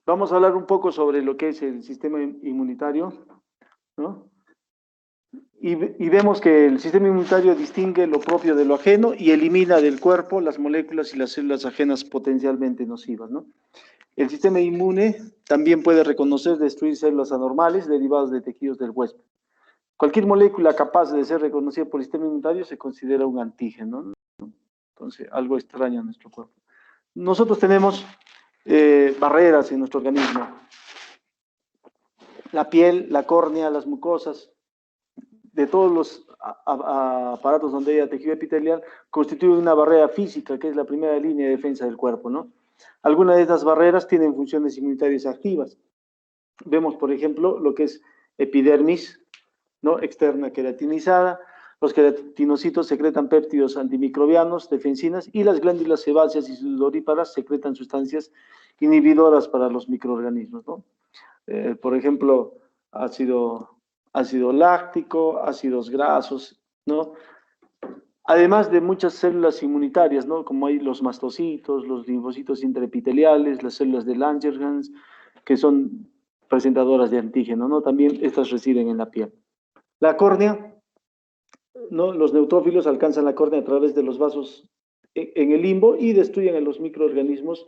Vamos a hablar un poco sobre lo que es el sistema inmunitario, ¿no? Y vemos que el sistema inmunitario distingue lo propio de lo ajeno y elimina del cuerpo las moléculas y las células ajenas potencialmente nocivas, ¿no? El sistema inmune también puede reconocer y destruir células anormales derivadas de tejidos del huésped. Cualquier molécula capaz de ser reconocida por el sistema inmunitario se considera un antígeno, ¿no? Entonces, algo extraño en nuestro cuerpo. Nosotros tenemos barreras en nuestro organismo. La piel, la córnea, las mucosas, de todos los aparatos donde haya tejido epitelial, constituyen una barrera física, que es la primera línea de defensa del cuerpo, ¿no? Algunas de estas barreras tienen funciones inmunitarias activas. Vemos, por ejemplo, lo que es epidermis, ¿no? Externa queratinizada. Los queratinocitos secretan péptidos antimicrobianos, defensinas, y las glándulas sebáceas y sudoríparas secretan sustancias inhibidoras para los microorganismos, ¿no? Por ejemplo, ácido láctico, ácidos grasos, ¿no? Además de muchas células inmunitarias, ¿no? Como hay los mastocitos, los linfocitos intraepiteliales, las células de Langerhans, que son presentadoras de antígeno, ¿no? También estas residen en la piel. La córnea, ¿no? Los neutrófilos alcanzan la córnea a través de los vasos en el limbo y destruyen a los microorganismos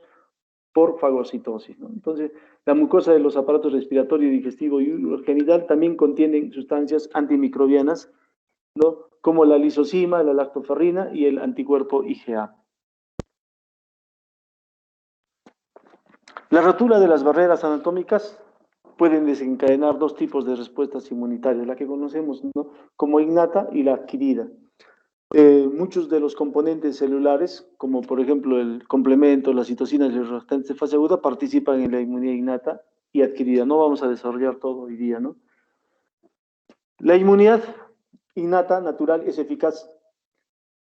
por fagocitosis, ¿no? Entonces, la mucosa de los aparatos respiratorio, digestivo y urogenital también contienen sustancias antimicrobianas, ¿no? Como la lisozima, la lactoferrina y el anticuerpo IgA. La rotura de las barreras anatómicas pueden desencadenar dos tipos de respuestas inmunitarias, la que conocemos, ¿no? Como innata y la adquirida. Muchos de los componentes celulares, como por ejemplo el complemento, las citocinas y los reactantes de fase aguda, participan en la inmunidad innata y adquirida. No vamos a desarrollar todo hoy día, ¿no? La inmunidad innata, natural, es eficaz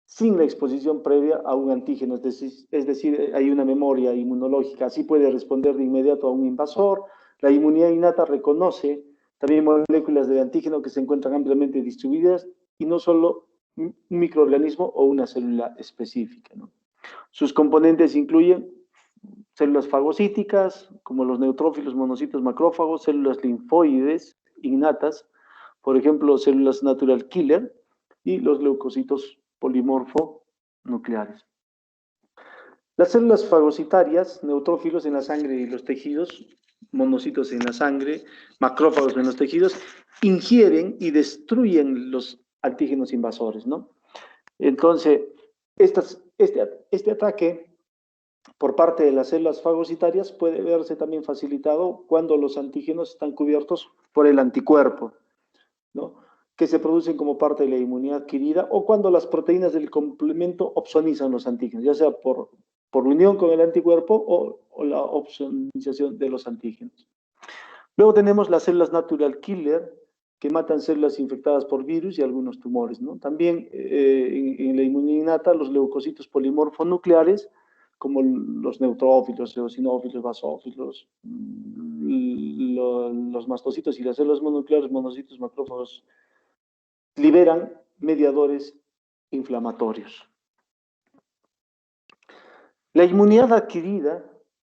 sin la exposición previa a un antígeno, es decir, hay una memoria inmunológica, así puede responder de inmediato a un invasor. La inmunidad innata reconoce también moléculas de antígeno que se encuentran ampliamente distribuidas y no solo un microorganismo o una célula específica, ¿no? Sus componentes incluyen células fagocíticas, como los neutrófilos, monocitos, macrófagos, células linfoides innatas, por ejemplo, células natural killer, y los leucocitos polimorfo nucleares. Las células fagocitarias, neutrófilos en la sangre y los tejidos, monocitos en la sangre, macrófagos en los tejidos, ingieren y destruyen los antígenos invasores, ¿no? Entonces, este ataque por parte de las células fagocitarias puede verse también facilitado cuando los antígenos están cubiertos por el anticuerpo, ¿no? Que se producen como parte de la inmunidad adquirida, o cuando las proteínas del complemento opsonizan los antígenos, ya sea por unión con el anticuerpo o la opsonización de los antígenos. Luego tenemos las células natural killer, que matan células infectadas por virus y algunos tumores, ¿no? También en la inmunidad innata, los leucocitos polimorfonucleares, como los neutrófilos, eosinófilos, basófilos, los mastocitos y las células mononucleares, monocitos, macrófagos, liberan mediadores inflamatorios. La inmunidad adquirida,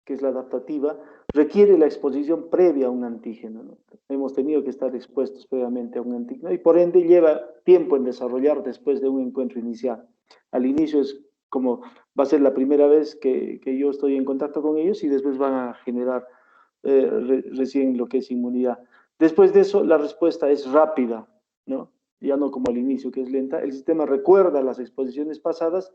que es la adaptativa, requiere la exposición previa a un antígeno, ¿no? Hemos tenido que estar expuestos previamente a un antígeno y por ende lleva tiempo en desarrollar después de un encuentro inicial. Al inicio es como va a ser la primera vez que yo estoy en contacto con ellos y después van a generar recién lo que es inmunidad. Después de eso, la respuesta es rápida, ¿no? Ya no como al inicio, que es lenta. El sistema recuerda las exposiciones pasadas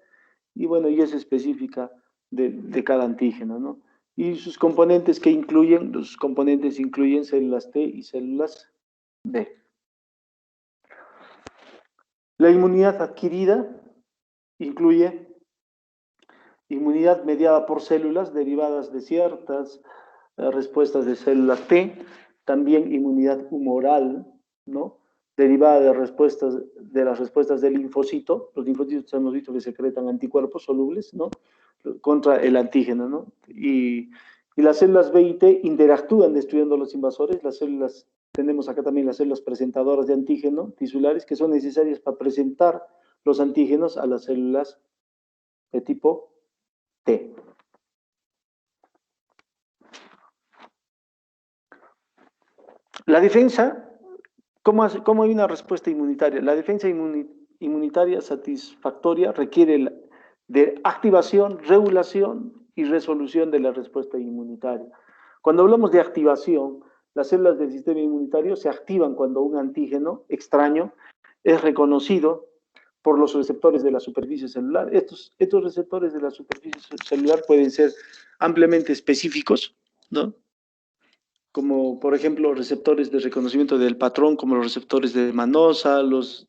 y bueno, y es específica de cada antígeno, ¿no? Y sus componentes que incluyen, los componentes incluyen células T y células B. La inmunidad adquirida incluye inmunidad mediada por células derivadas de ciertas respuestas de células T, también inmunidad humoral, ¿no? Derivada de las respuestas del linfocito. Los linfocitos hemos visto que secretan anticuerpos solubles, ¿no? Contra el antígeno, ¿no? Y las células B y T interactúan destruyendo los invasores. Las células, tenemos acá también las células presentadoras de antígeno tisulares que son necesarias para presentar los antígenos a las células de tipo T. La defensa, ¿cómo hay una respuesta inmunitaria? La defensa inmunitaria satisfactoria requiere de activación, regulación y resolución de la respuesta inmunitaria. Cuando hablamos de activación, las células del sistema inmunitario se activan cuando un antígeno extraño es reconocido por los receptores de la superficie celular. Estos receptores de la superficie celular pueden ser ampliamente específicos, ¿no? Como por ejemplo receptores de reconocimiento del patrón, como los receptores de manosa, los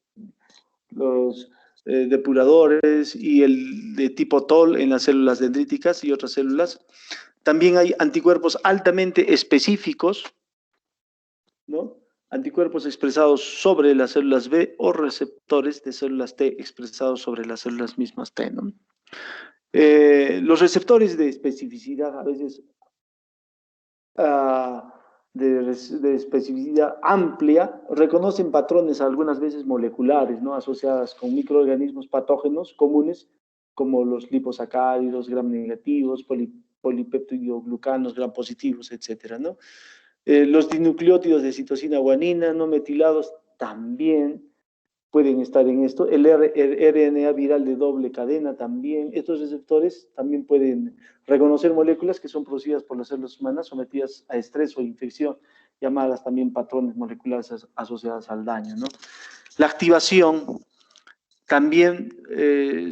depuradores y el de tipo TOL en las células dendríticas y otras células. También hay anticuerpos altamente específicos, ¿no? Anticuerpos expresados sobre las células B o receptores de células T expresados sobre las células mismas T, ¿no? Los receptores de especificidad a veces de especificidad amplia reconocen patrones algunas veces moleculares, ¿no? Asociadas con microorganismos patógenos comunes como los liposacáridos, gram negativos, polipeptidoglucanos, gram positivos, etcétera, ¿no? Los dinucleótidos de citosina guanina no metilados también pueden estar en esto. El RNA viral de doble cadena también. Estos receptores también pueden reconocer moléculas que son producidas por las células humanas sometidas a estrés o infección, llamadas también patrones moleculares asociadas al daño, ¿no? La activación también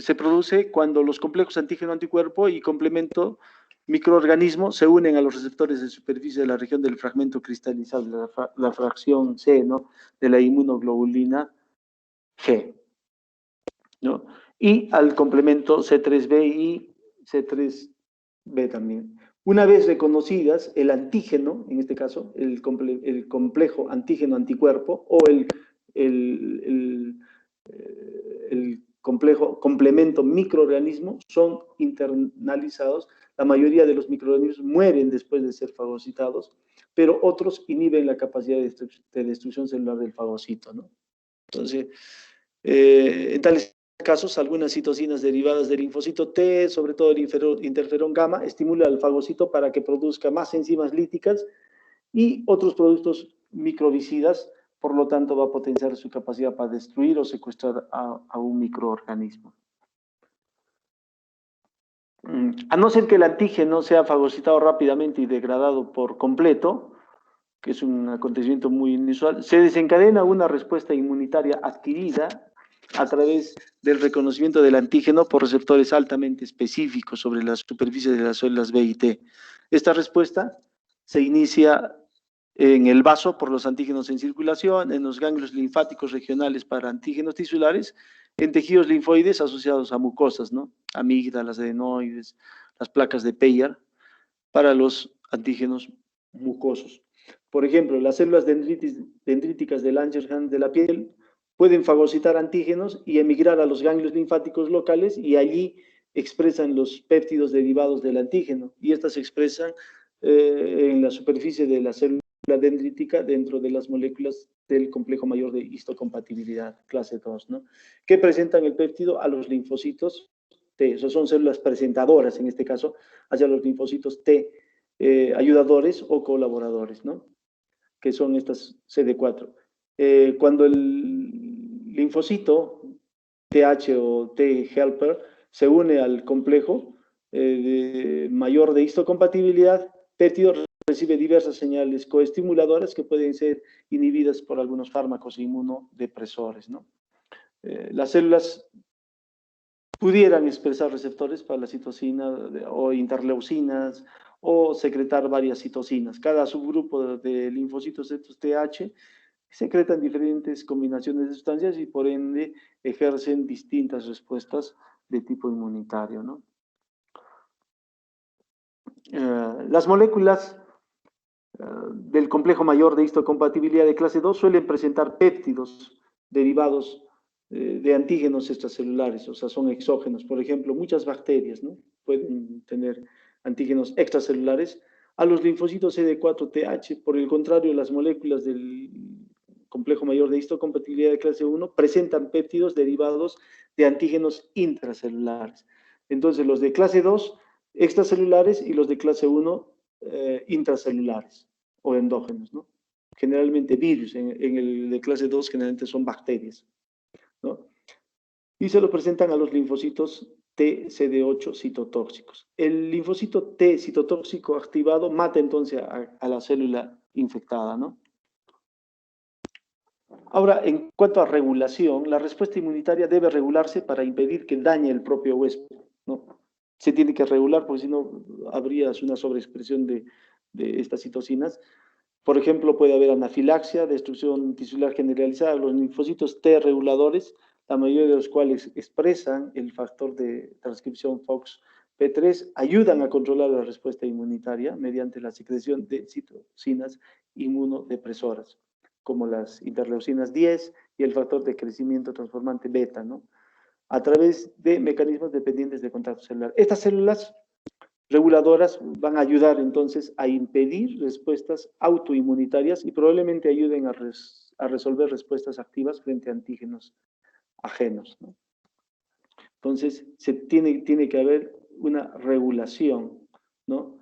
se produce cuando los complejos antígeno-anticuerpo y complemento microorganismo se unen a los receptores de superficie de la región del fragmento cristalizado, la fracción C, ¿no? De la inmunoglobulina G, ¿no? Y al complemento C3b y C3b también. Una vez reconocidas, el antígeno, en este caso, el complejo antígeno-anticuerpo o el complemento microorganismo son internalizados. La mayoría de los microorganismos mueren después de ser fagocitados, pero otros inhiben la capacidad de destrucción celular del fagocito, ¿no? Entonces, en tales casos, algunas citocinas derivadas del linfocito T, sobre todo el interferón gamma, estimula al fagocito para que produzca más enzimas líticas y otros productos microbicidas, por lo tanto va a potenciar su capacidad para destruir o secuestrar a un microorganismo. A no ser que el antígeno sea fagocitado rápidamente y degradado por completo, que es un acontecimiento muy inusual, se desencadena una respuesta inmunitaria adquirida a través del reconocimiento del antígeno por receptores altamente específicos sobre la superficie de las células B y T. Esta respuesta se inicia en el vaso por los antígenos en circulación, en los ganglios linfáticos regionales para antígenos tisulares, en tejidos linfoides asociados a mucosas, ¿no? Amígdalas, adenoides, las placas de Peyer, para los antígenos mucosos. Por ejemplo, las células dendríticas del Langerhans de la piel pueden fagocitar antígenos y emigrar a los ganglios linfáticos locales y allí expresan los péptidos derivados del antígeno y estas se expresan en la superficie de la célula dendrítica dentro de las moléculas del complejo mayor de histocompatibilidad, clase 2, ¿no? Que presentan el péptido a los linfocitos T. Esas son células presentadoras, en este caso, hacia los linfocitos T, ayudadores o colaboradores, ¿no? Que son estas CD4. Cuando el linfocito TH o T-helper se une al complejo mayor de histocompatibilidad, péptido recibe diversas señales coestimuladoras que pueden ser inhibidas por algunos fármacos inmunodepresores, ¿no? Las células pudieran expresar receptores para la citosina o interleucinas o secretar varias citocinas. Cada subgrupo de linfocitos de estos TH secretan diferentes combinaciones de sustancias y por ende ejercen distintas respuestas de tipo inmunitario, ¿no? Las moléculas del complejo mayor de histocompatibilidad de clase 2 suelen presentar péptidos derivados de antígenos extracelulares, o sea, son exógenos. Por ejemplo, muchas bacterias, ¿no? Pueden tener antígenos extracelulares a los linfocitos CD4-TH. Por el contrario, las moléculas del complejo mayor de histocompatibilidad de clase 1 presentan péptidos derivados de antígenos intracelulares. Entonces, los de clase 2 extracelulares y los de clase 1 intracelulares o endógenos, ¿no? generalmente virus, en el de clase 2 generalmente son bacterias, ¿no? Y se lo presentan a los linfocitos T CD8 citotóxicos. El linfocito T citotóxico activado mata entonces a la célula infectada, ¿no? Ahora, en cuanto a regulación, la respuesta inmunitaria debe regularse para impedir que dañe el propio huésped, ¿no? Se tiene que regular porque si no habría una sobreexpresión de estas citocinas. Por ejemplo, puede haber anafilaxia, destrucción tisular generalizada. Los linfocitos T reguladores, la mayoría de los cuales expresan el factor de transcripción FOXP3, ayudan a controlar la respuesta inmunitaria mediante la secreción de citocinas inmunodepresoras, como las interleucinas 10 y el factor de crecimiento transformante beta, ¿no? A través de mecanismos dependientes de contacto celular. Estas células reguladoras van a ayudar entonces a impedir respuestas autoinmunitarias y probablemente ayuden a resolver respuestas activas frente a antígenos ajenos, ¿no? Entonces, tiene que haber una regulación, ¿no?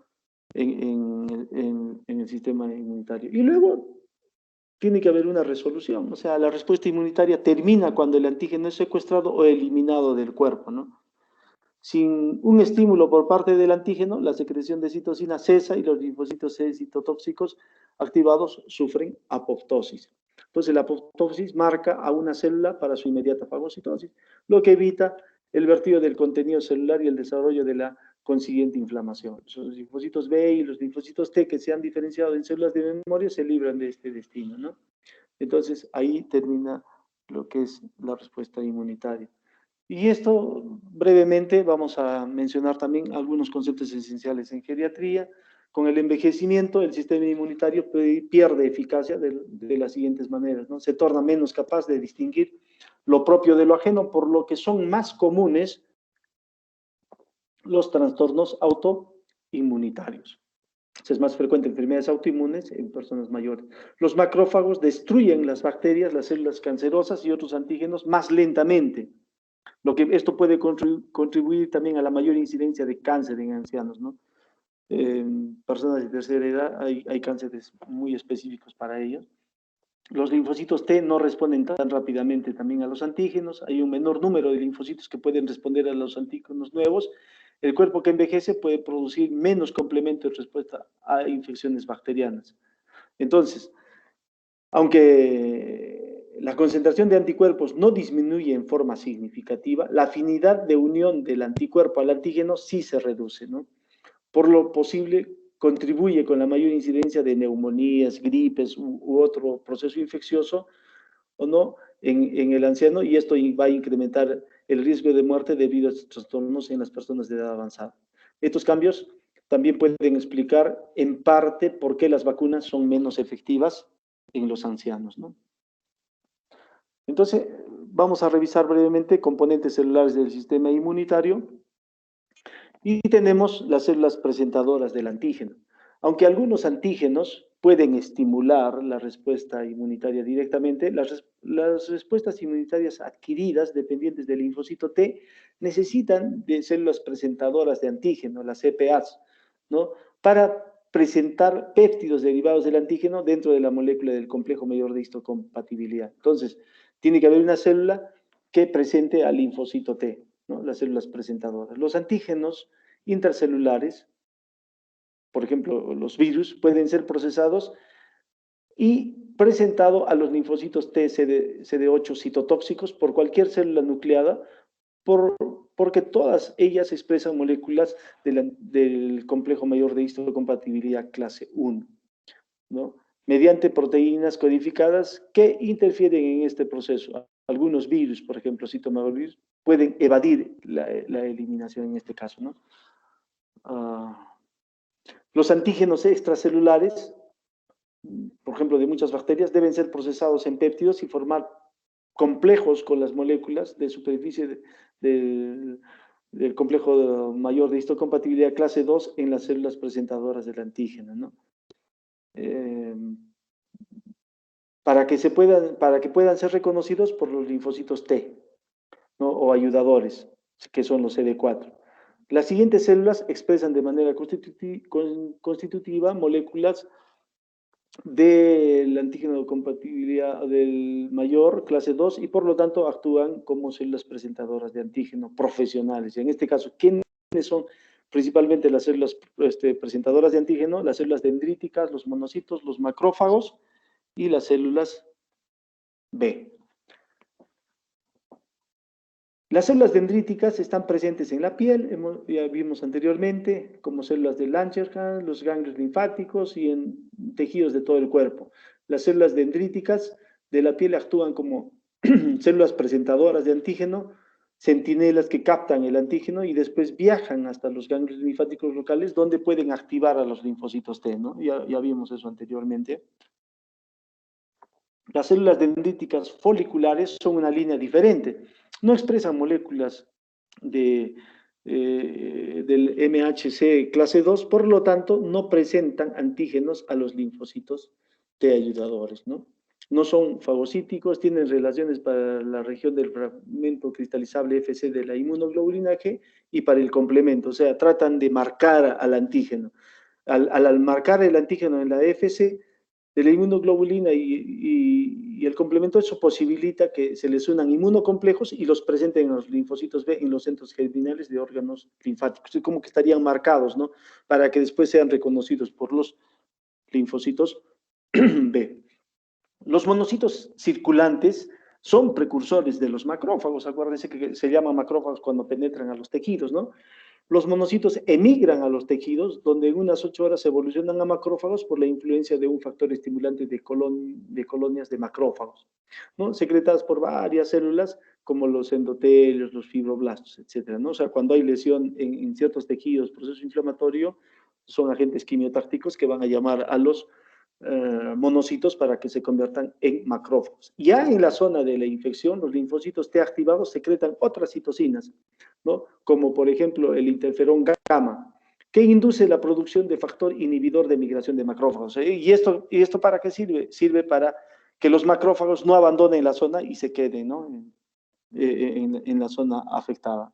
en el sistema inmunitario. Y luego tiene que haber una resolución, o sea, la respuesta inmunitaria termina cuando el antígeno es secuestrado o eliminado del cuerpo, ¿no? Sin un estímulo por parte del antígeno, la secreción de citocina cesa y los linfocitos C citotóxicos activados sufren apoptosis. Entonces, la apoptosis marca a una célula para su inmediata fagocitosis, lo que evita el vertido del contenido celular y el desarrollo de la consiguiente inflamación. Los linfocitos B y los linfocitos T que se han diferenciado en células de memoria se libran de este destino, ¿no? Entonces, ahí termina lo que es la respuesta inmunitaria. Y esto brevemente vamos a mencionar también algunos conceptos esenciales en geriatría. Con el envejecimiento, el sistema inmunitario pierde eficacia de las siguientes maneras, ¿no? Se torna menos capaz de distinguir lo propio de lo ajeno, por lo que son más comunes los trastornos autoinmunitarios. Es más frecuente enfermedades autoinmunes en personas mayores. Los macrófagos destruyen las bacterias, las células cancerosas y otros antígenos más lentamente. Esto puede contribuir también a la mayor incidencia de cáncer en ancianos, ¿no? Personas de tercera edad hay cánceres muy específicos para ellos. Los linfocitos T no responden tan rápidamente también a los antígenos. Hay un menor número de linfocitos que pueden responder a los antígenos nuevos. El cuerpo que envejece puede producir menos complemento en respuesta a infecciones bacterianas. Entonces, aunque la concentración de anticuerpos no disminuye en forma significativa, la afinidad de unión del anticuerpo al antígeno sí se reduce, ¿no? Por lo posible, contribuye con la mayor incidencia de neumonías, gripes u otro proceso infeccioso, ¿o no?, en el anciano, y esto va a incrementar el riesgo de muerte debido a estos trastornos en las personas de edad avanzada. Estos cambios también pueden explicar en parte por qué las vacunas son menos efectivas en los ancianos, ¿no? Entonces, vamos a revisar brevemente componentes celulares del sistema inmunitario y tenemos las células presentadoras del antígeno. Aunque algunos antígenos pueden estimular la respuesta inmunitaria directamente, las respuestas inmunitarias adquiridas, dependientes del linfocito T, necesitan de células presentadoras de antígeno, las CPAs, ¿no?, para presentar péptidos derivados del antígeno dentro de la molécula del complejo mayor de histocompatibilidad. Entonces, tiene que haber una célula que presente al linfocito T, ¿no?, las células presentadoras. Los antígenos intracelulares, por ejemplo, los virus, pueden ser procesados y presentados a los linfocitos T CD8 citotóxicos por cualquier célula nucleada, porque todas ellas expresan moléculas del complejo mayor de histocompatibilidad clase 1, ¿no?, mediante proteínas codificadas que interfieren en este proceso. Algunos virus, por ejemplo, citomegalovirus, pueden evadir la eliminación en este caso, ¿no? Los antígenos extracelulares, por ejemplo, de muchas bacterias, deben ser procesados en péptidos y formar complejos con las moléculas de superficie del complejo mayor de histocompatibilidad clase 2 en las células presentadoras del antígeno, ¿no? Para que puedan ser reconocidos por los linfocitos T, ¿no?, o ayudadores, que son los CD4. Las siguientes células expresan de manera constitutiva moléculas del antígeno de compatibilidad del mayor, clase 2, y por lo tanto actúan como células presentadoras de antígeno profesionales. En este caso, ¿quiénes son principalmente las células presentadoras de antígeno? Las células dendríticas, los monocitos, los macrófagos y las células B. Las células dendríticas están presentes en la piel, ya vimos anteriormente, como células de Langerhans, los ganglios linfáticos y en tejidos de todo el cuerpo. Las células dendríticas de la piel actúan como células presentadoras de antígeno, centinelas que captan el antígeno y después viajan hasta los ganglios linfáticos locales donde pueden activar a los linfocitos T, ¿no? Ya vimos eso anteriormente. Las células dendríticas foliculares son una línea diferente. No expresan moléculas del MHC clase 2, por lo tanto, no presentan antígenos a los linfocitos T ayudadores, ¿no? No son fagocíticos, tienen relaciones para la región del fragmento cristalizable FC de la inmunoglobulina G y para el complemento, o sea, tratan de marcar al antígeno. Al marcar el antígeno en la FC, de la inmunoglobulina y el complemento, eso posibilita que se les unan inmunocomplejos y los presenten en los linfocitos B en los centros germinales de órganos linfáticos. Es como que estarían marcados, ¿no? Para que después sean reconocidos por los linfocitos B. Los monocitos circulantes son precursores de los macrófagos. Acuérdense que se llaman macrófagos cuando penetran a los tejidos, ¿no? Los monocitos emigran a los tejidos, donde en unas 8 horas evolucionan a macrófagos por la influencia de un factor estimulante de colonias de macrófagos, ¿no? Secretadas por varias células, como los endotelios, los fibroblastos, etcétera, ¿no? O sea, cuando hay lesión en ciertos tejidos, proceso inflamatorio, son agentes quimiotácticos que van a llamar a los monocitos para que se conviertan en macrófagos. Ya en la zona de la infección, los linfocitos T activados secretan otras citocinas, ¿no? Como por ejemplo el interferón gamma, que induce la producción de factor inhibidor de migración de macrófagos. ¿Y esto para qué sirve? Sirve para que los macrófagos no abandonen la zona y se queden, ¿no? en la zona afectada.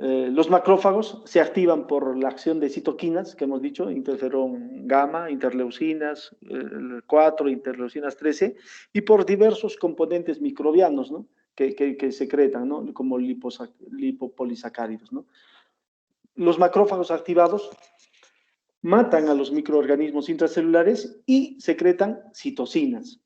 Los macrófagos se activan por la acción de citoquinas, que hemos dicho, interferón gamma, interleucinas 4, interleucinas 13, y por diversos componentes microbianos, ¿no? que secretan, ¿no? Como lipopolisacáridos, ¿no? Los macrófagos activados matan a los microorganismos intracelulares y secretan citocinas,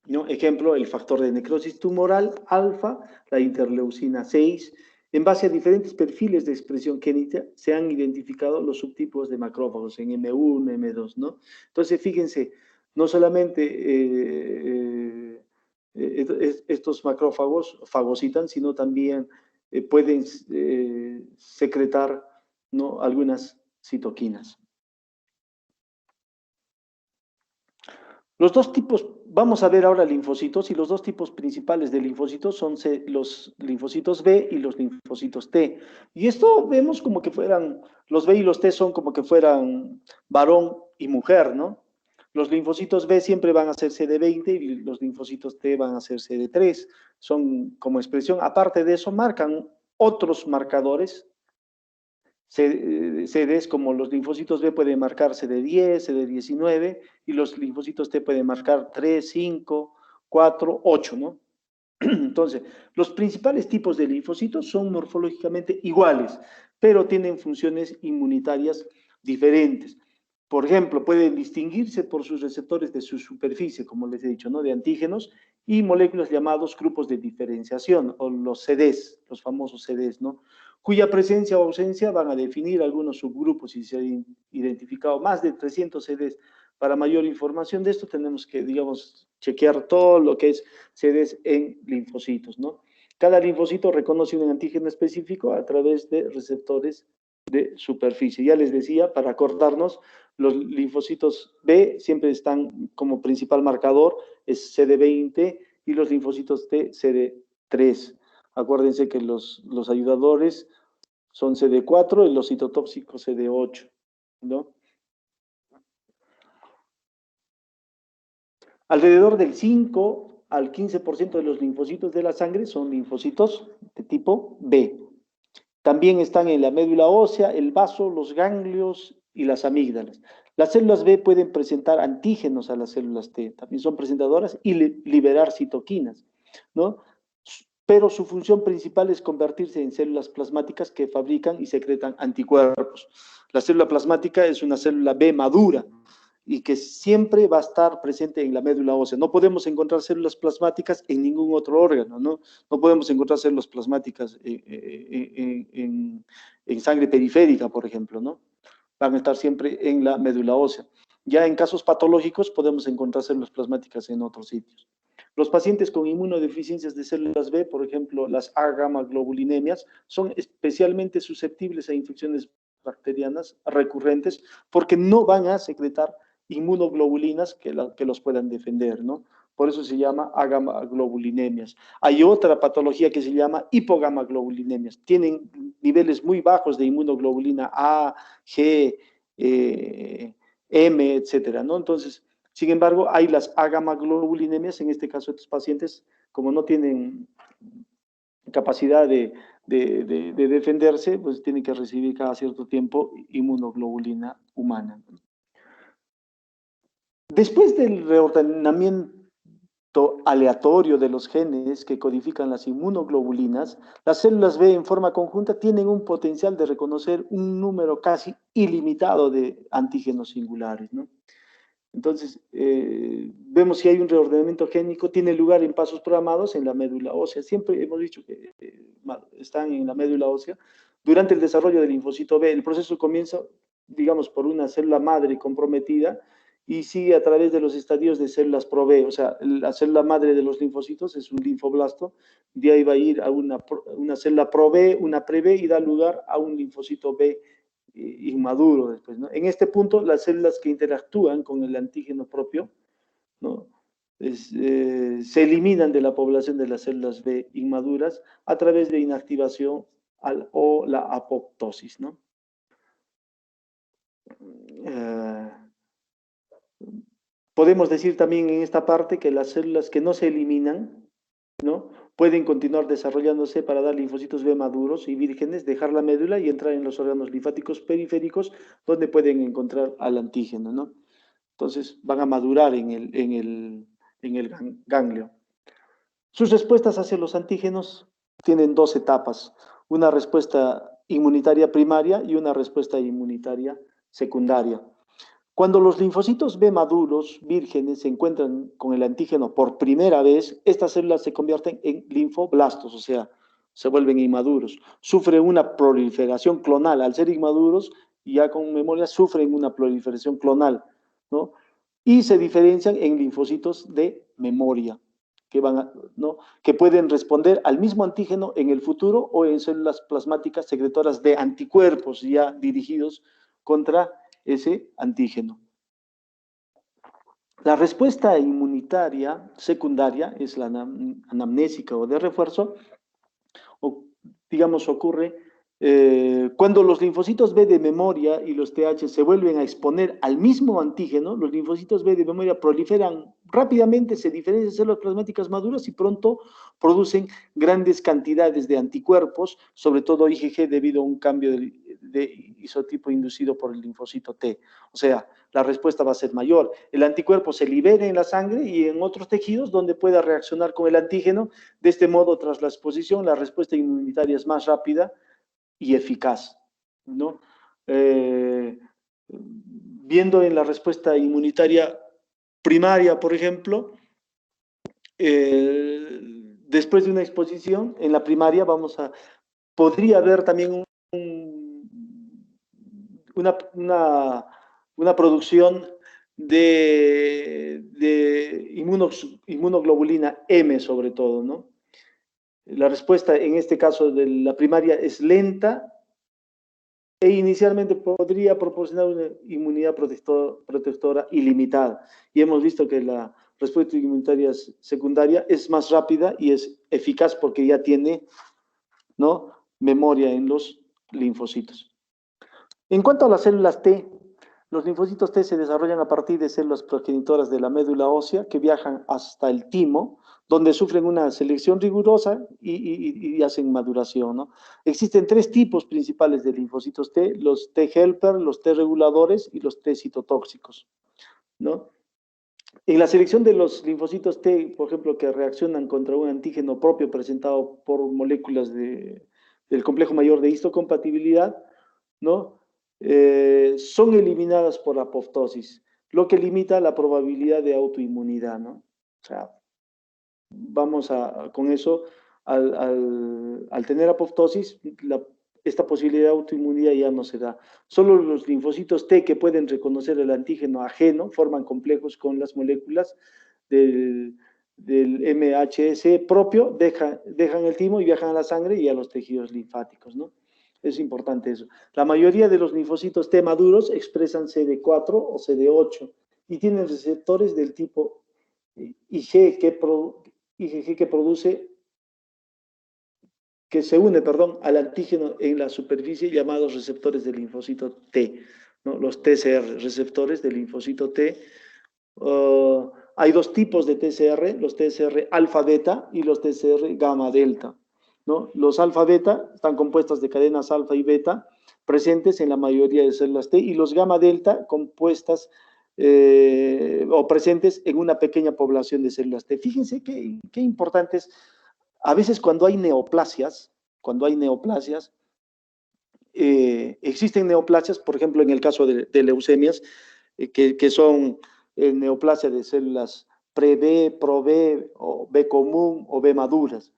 ¿no? Ejemplo, el factor de necrosis tumoral alfa, la interleucina 6. En base a diferentes perfiles de expresión génica, se han identificado los subtipos de macrófagos en M1, M2, ¿no? Entonces, fíjense, no solamente estos macrófagos fagocitan, sino también pueden secretar, ¿no? algunas citoquinas. Los dos tipos, vamos a ver ahora linfocitos, y los dos tipos principales de linfocitos son los linfocitos B y los linfocitos T. Y esto vemos como que fueran, los B y los T son como que fueran varón y mujer, ¿no? Los linfocitos B siempre van a ser CD20 y los linfocitos T van a ser CD3. Son como expresión, aparte de eso, marcan otros marcadores. CDs como los linfocitos B pueden marcar CD10, CD19 y los linfocitos T pueden marcar 3, 5, 4, 8, ¿no? Entonces, los principales tipos de linfocitos son morfológicamente iguales, pero tienen funciones inmunitarias diferentes. Por ejemplo, pueden distinguirse por sus receptores de su superficie, como les he dicho, ¿no? De antígenos y moléculas llamados grupos de diferenciación, o los CDs, los famosos CDs, ¿no? Cuya presencia o ausencia van a definir algunos subgrupos y se han identificado más de 300 CDs. Para mayor información de esto tenemos que, digamos, chequear todo lo que es CDs en linfocitos, ¿no? Cada linfocito reconoce un antígeno específico a través de receptores de superficie. Ya les decía, para acordarnos, los linfocitos B siempre están como principal marcador, es CD20, y los linfocitos T, CD3. Acuérdense que los ayudadores son CD4 y los citotóxicos CD8, ¿no? Alrededor del 5 al 15% de los linfocitos de la sangre son linfocitos de tipo B. También están en la médula ósea, el vaso, los ganglios y las amígdalas. Las células B pueden presentar antígenos a las células T, también son presentadoras, y liberar citoquinas, ¿no? Pero su función principal es convertirse en células plasmáticas que fabrican y secretan anticuerpos. La célula plasmática es una célula B madura y que siempre va a estar presente en la médula ósea. No podemos encontrar células plasmáticas en ningún otro órgano, ¿no? No podemos encontrar células plasmáticas en sangre periférica, por ejemplo, ¿no? Van a estar siempre en la médula ósea. Ya en casos patológicos podemos encontrar células plasmáticas en otros sitios. Los pacientes con inmunodeficiencias de células B, por ejemplo, las A-gamma-globulinemias, son especialmente susceptibles a infecciones bacterianas recurrentes porque no van a secretar inmunoglobulinas que los puedan defender, ¿no? Por eso se llama A-gamma-globulinemias. Hay otra patología que se llama hipogamma-globulinemias. Tienen niveles muy bajos de inmunoglobulina A, G, M, etcétera, ¿no? Entonces, sin embargo, hay las A-gamma-globulinemias, en este caso estos pacientes, como no tienen capacidad de defenderse, pues tienen que recibir cada cierto tiempo inmunoglobulina humana. Después del reordenamiento aleatorio de los genes que codifican las inmunoglobulinas, las células B en forma conjunta tienen un potencial de reconocer un número casi ilimitado de antígenos singulares, ¿no? Entonces, vemos si hay un reordenamiento génico, tiene lugar en pasos programados en la médula ósea. Siempre hemos dicho que están en la médula ósea. Durante el desarrollo del linfocito B, el proceso comienza, digamos, por una célula madre comprometida y sigue a través de los estadios de células pro-B. O sea, la célula madre de los linfocitos es un linfoblasto, de ahí va a ir a una célula pro-B, una pre-B y da lugar a un linfocito B inmaduro después, ¿no? En este punto, las células que interactúan con el antígeno propio, ¿no? Se eliminan de la población de las células B inmaduras a través de inactivación o la apoptosis, ¿no? Podemos decir también en esta parte que las células que no se eliminan, ¿no? Pueden continuar desarrollándose para dar linfocitos B maduros y vírgenes, dejar la médula y entrar en los órganos linfáticos periféricos donde pueden encontrar al antígeno, ¿no? Entonces van a madurar en el ganglio. Sus respuestas hacia los antígenos tienen dos etapas, una respuesta inmunitaria primaria y una respuesta inmunitaria secundaria. Cuando los linfocitos B maduros, vírgenes, se encuentran con el antígeno por primera vez, estas células se convierten en linfoblastos, o sea, se vuelven inmaduros. Sufren una proliferación clonal. Al ser inmaduros, ya con memoria, sufren una proliferación clonal, ¿no? Y se diferencian en linfocitos de memoria, ¿no? Que pueden responder al mismo antígeno en el futuro o en células plasmáticas secretoras de anticuerpos ya dirigidos contra ese antígeno. La respuesta inmunitaria secundaria es la anamnésica o de refuerzo, o digamos ocurre cuando los linfocitos B de memoria y los TH se vuelven a exponer al mismo antígeno, los linfocitos B de memoria proliferan rápidamente, se diferencian de células plasmáticas maduras y pronto producen grandes cantidades de anticuerpos, sobre todo IgG debido a un cambio de isotipo inducido por el linfocito T. O sea, la respuesta va a ser mayor. El anticuerpo se libera en la sangre y en otros tejidos donde pueda reaccionar con el antígeno. De este modo, tras la exposición, la respuesta inmunitaria es más rápida y eficaz, ¿no? Viendo en la respuesta inmunitaria primaria, por ejemplo, después de una exposición, en la primaria podría haber también una producción de inmunoglobulina M sobre todo, ¿no? La respuesta en este caso de la primaria es lenta e inicialmente podría proporcionar una inmunidad protectora ilimitada. Y hemos visto que la respuesta inmunitaria secundaria es más rápida y es eficaz porque ya tiene, ¿no?, memoria en los linfocitos. En cuanto a las células T, los linfocitos T se desarrollan a partir de células progenitoras de la médula ósea que viajan hasta el timo, donde sufren una selección rigurosa y hacen maduración, ¿no? Existen tres tipos principales de linfocitos T, los T helper, los T reguladores y los T citotóxicos, ¿no? En la selección de los linfocitos T, por ejemplo, que reaccionan contra un antígeno propio presentado por moléculas del complejo mayor de histocompatibilidad, ¿no? Son eliminadas por apoptosis, lo que limita la probabilidad de autoinmunidad, ¿no? O sea, vamos con eso, al tener apoptosis, esta posibilidad de autoinmunidad ya no se da. Solo los linfocitos T que pueden reconocer el antígeno ajeno forman complejos con las moléculas del MHC propio, dejan el timo y viajan a la sangre y a los tejidos linfáticos, ¿no? Es importante eso. La mayoría de los linfocitos T maduros expresan CD4 o CD8 y tienen receptores del tipo IgG que produce, que se une, perdón, al antígeno en la superficie llamados receptores del linfocito T, ¿no? Los TCR, receptores del linfocito T. Hay dos tipos de TCR, los TCR alfa-beta y los TCR gamma-delta, ¿no? Los alfa-beta están compuestas de cadenas alfa y beta presentes en la mayoría de células T y los gamma-delta compuestas o presentes en una pequeña población de células T. Fíjense qué importante es. A veces cuando hay neoplasias, existen neoplasias, por ejemplo, en el caso de leucemias, que son neoplasia de células pre-B, pro-B, o B común o B maduras,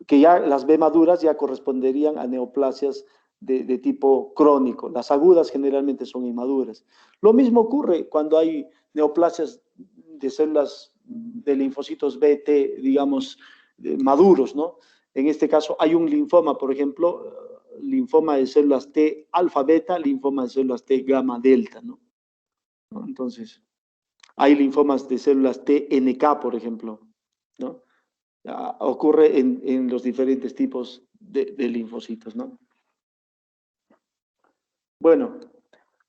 que ya las B maduras ya corresponderían a neoplasias de tipo crónico. Las agudas generalmente son inmaduras. Lo mismo ocurre cuando hay neoplasias de células de linfocitos BT, digamos, maduros, ¿no? En este caso hay un linfoma, por ejemplo, linfoma de células T alfa-beta, linfoma de células T gamma-delta, ¿no? Entonces, hay linfomas de células T NK, por ejemplo, ¿no? Ocurre en los diferentes tipos de linfocitos, ¿no? Bueno,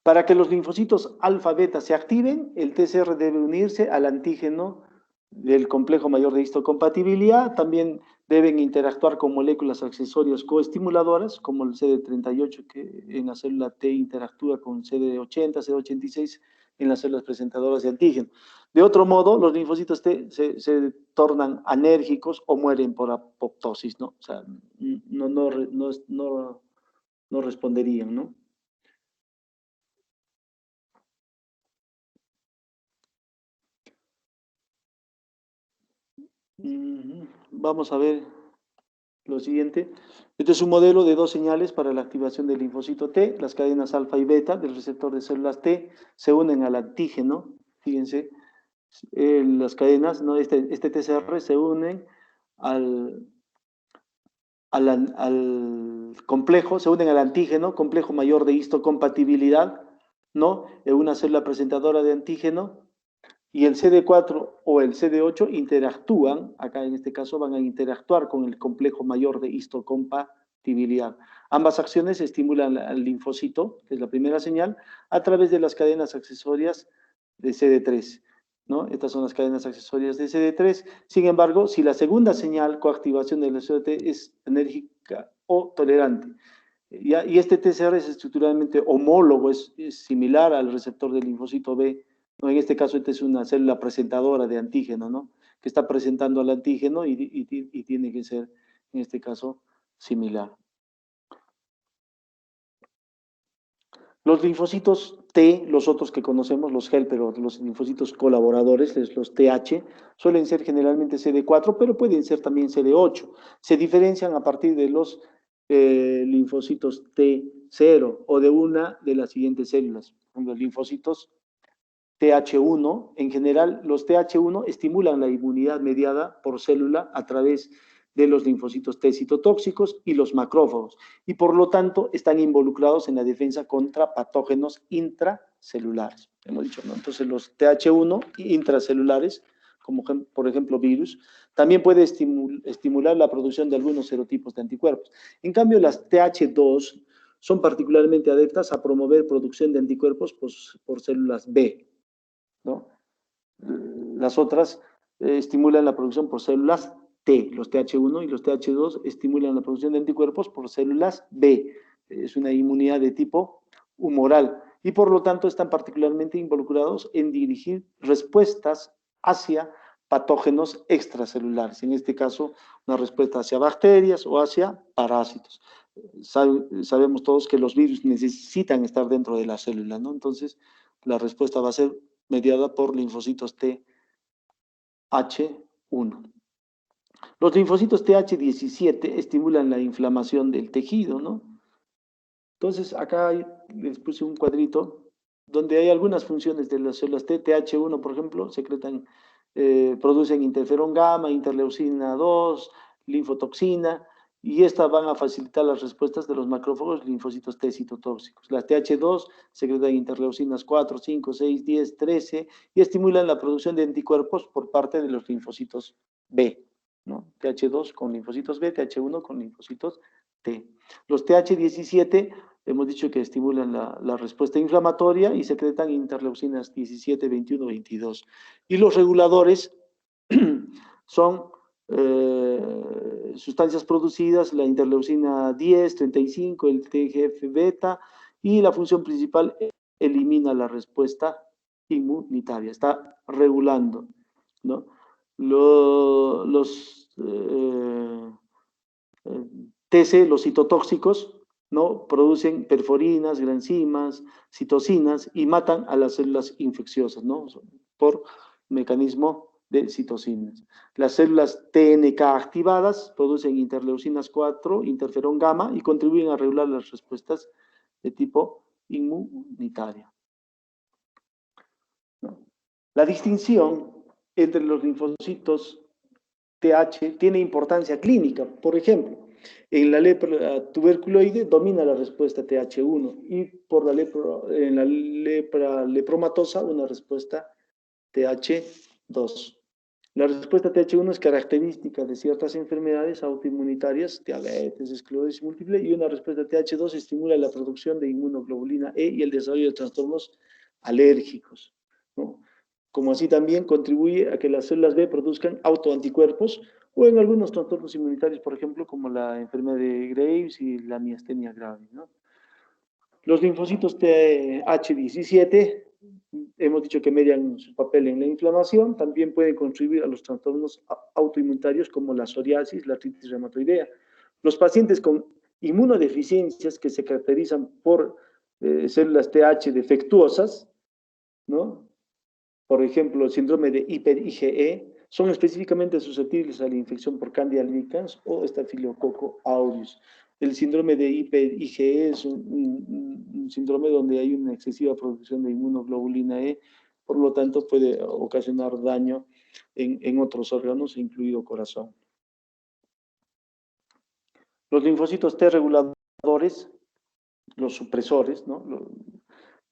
para que los linfocitos alfa-beta se activen, el TCR debe unirse al antígeno del complejo mayor de histocompatibilidad. También deben interactuar con moléculas accesorias coestimuladoras, como el CD38, que en la célula T interactúa con CD80, CD86 en las células presentadoras de antígeno. De otro modo, los linfocitos T se tornan anérgicos o mueren por apoptosis, ¿no? O sea, no responderían, ¿no? Vamos a ver lo siguiente. Este es un modelo de dos señales para la activación del linfocito T. Las cadenas alfa y beta del receptor de células T se unen al antígeno. Fíjense, las cadenas, ¿no? Este TCR se unen al, al complejo, se unen al antígeno, complejo mayor de histocompatibilidad, ¿no? En una célula presentadora de antígeno, y el CD4 o el CD8 interactúan, acá en este caso van a interactuar con el complejo mayor de histocompatibilidad. Ambas acciones estimulan al linfocito, que es la primera señal, a través de las cadenas accesorias de CD3, ¿no? Estas son las cadenas accesorias de CD3. Sin embargo, si la segunda señal, coactivación del SOT, es enérgica o tolerante, y este TCR es estructuralmente homólogo, es similar al receptor del linfocito B, ¿no? En este caso, esta es una célula presentadora de antígeno, ¿no? Que está presentando al antígeno y tiene que ser, en este caso, similar. Los linfocitos T, los otros que conocemos, los helper o los linfocitos colaboradores, los TH, suelen ser generalmente CD4, pero pueden ser también CD8. Se diferencian a partir de los linfocitos T0 o de una de las siguientes células. Los linfocitos TH1, en general, los TH1 estimulan la inmunidad mediada por célula a través de los linfocitos T citotóxicos y los macrófagos, y por lo tanto están involucrados en la defensa contra patógenos intracelulares. Hemos dicho, ¿no? Entonces los TH1 intracelulares, como por ejemplo virus, también puede estimular la producción de algunos serotipos de anticuerpos. En cambio, las TH2 son particularmente adeptas a promover producción de anticuerpos por células B, ¿no? Las otras estimulan la producción por células T, los TH1 y los TH2 estimulan la producción de anticuerpos por células B. Es una inmunidad de tipo humoral y por lo tanto están particularmente involucrados en dirigir respuestas hacia patógenos extracelulares, en este caso una respuesta hacia bacterias o hacia parásitos. Sabemos todos que los virus necesitan estar dentro de la célula, ¿no? Entonces, la respuesta va a ser mediada por linfocitos TH1. Los linfocitos TH17 estimulan la inflamación del tejido, ¿no? Entonces, acá les puse un cuadrito donde hay algunas funciones de las células T. TH1, por ejemplo, producen interferón gamma, interleucina 2, linfotoxina, y estas van a facilitar las respuestas de los macrófagos linfocitos T citotóxicos. Las TH2 secretan interleucinas 4, 5, 6, 10, 13 y estimulan la producción de anticuerpos por parte de los linfocitos B, ¿no? TH2 con linfocitos B, TH1 con linfocitos T. Los TH17 hemos dicho que estimulan la respuesta inflamatoria y secretan interleucinas 17, 21, 22. Y los reguladores son sustancias producidas, la interleucina 10, 35, el TGF-beta, y la función principal elimina la respuesta inmunitaria, está regulando, ¿no? Los TC, los citotóxicos, ¿no? Producen perforinas, granzimas, citocinas y matan a las células infecciosas, ¿no? Por mecanismo de citocinas. Las células TNK activadas producen interleucinas 4, interferón gamma y contribuyen a regular las respuestas de tipo inmunitaria, ¿no? La distinción entre los linfocitos TH tiene importancia clínica. Por ejemplo, en la lepra tuberculoide domina la respuesta TH1 y en la lepra lepromatosa una respuesta TH2. La respuesta TH1 es característica de ciertas enfermedades autoinmunitarias, diabetes, esclerosis múltiple, y una respuesta TH2 estimula la producción de inmunoglobulina E y el desarrollo de trastornos alérgicos, ¿no? Como así también contribuye a que las células B produzcan autoanticuerpos o en algunos trastornos inmunitarios, por ejemplo, como la enfermedad de Graves y la miastenia gravis, ¿no? Los linfocitos TH17, hemos dicho que median su papel en la inflamación, también pueden contribuir a los trastornos autoinmunitarios como la psoriasis, la artritis reumatoidea. Los pacientes con inmunodeficiencias que se caracterizan por células TH defectuosas, ¿no? Por ejemplo, el síndrome de hiper-IgE, son específicamente susceptibles a la infección por Candida albicans o Staphylococcus aureus. El síndrome de hiper-IgE es un síndrome donde hay una excesiva producción de inmunoglobulina E, por lo tanto puede ocasionar daño en otros órganos, incluido corazón. Los linfocitos T reguladores, los supresores, ¿no?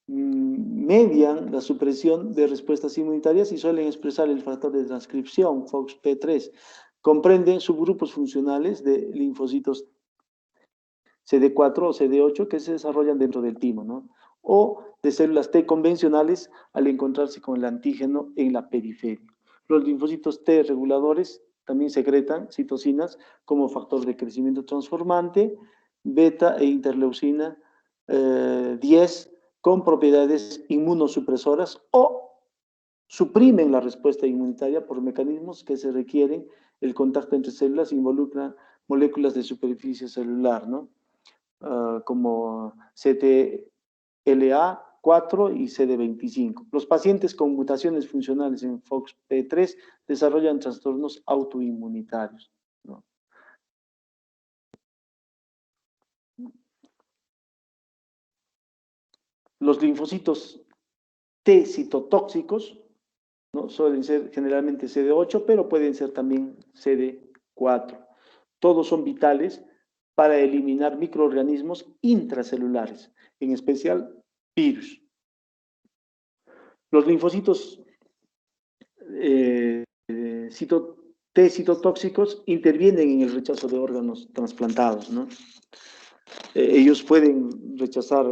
Median la supresión de respuestas inmunitarias y suelen expresar el factor de transcripción, FOXP3. Comprenden subgrupos funcionales de linfocitos CD4 o CD8 que se desarrollan dentro del timo, ¿no? O de células T convencionales al encontrarse con el antígeno en la periferia. Los linfocitos T reguladores también secretan citocinas como factor de crecimiento transformante, beta e interleucina 10 con propiedades inmunosupresoras o suprimen la respuesta inmunitaria por mecanismos que se requieren. El contacto entre células involucra moléculas de superficie celular, ¿no? Como CTLA4 y CD25. Los pacientes con mutaciones funcionales en FOXP3 desarrollan trastornos autoinmunitarios, ¿no? Los linfocitos T citotóxicos, ¿no? Suelen ser generalmente CD8, pero pueden ser también CD4. Todos son vitales para eliminar microorganismos intracelulares, en especial virus. Los linfocitos T citotóxicos intervienen en el rechazo de órganos trasplantados, ¿no? Ellos pueden rechazar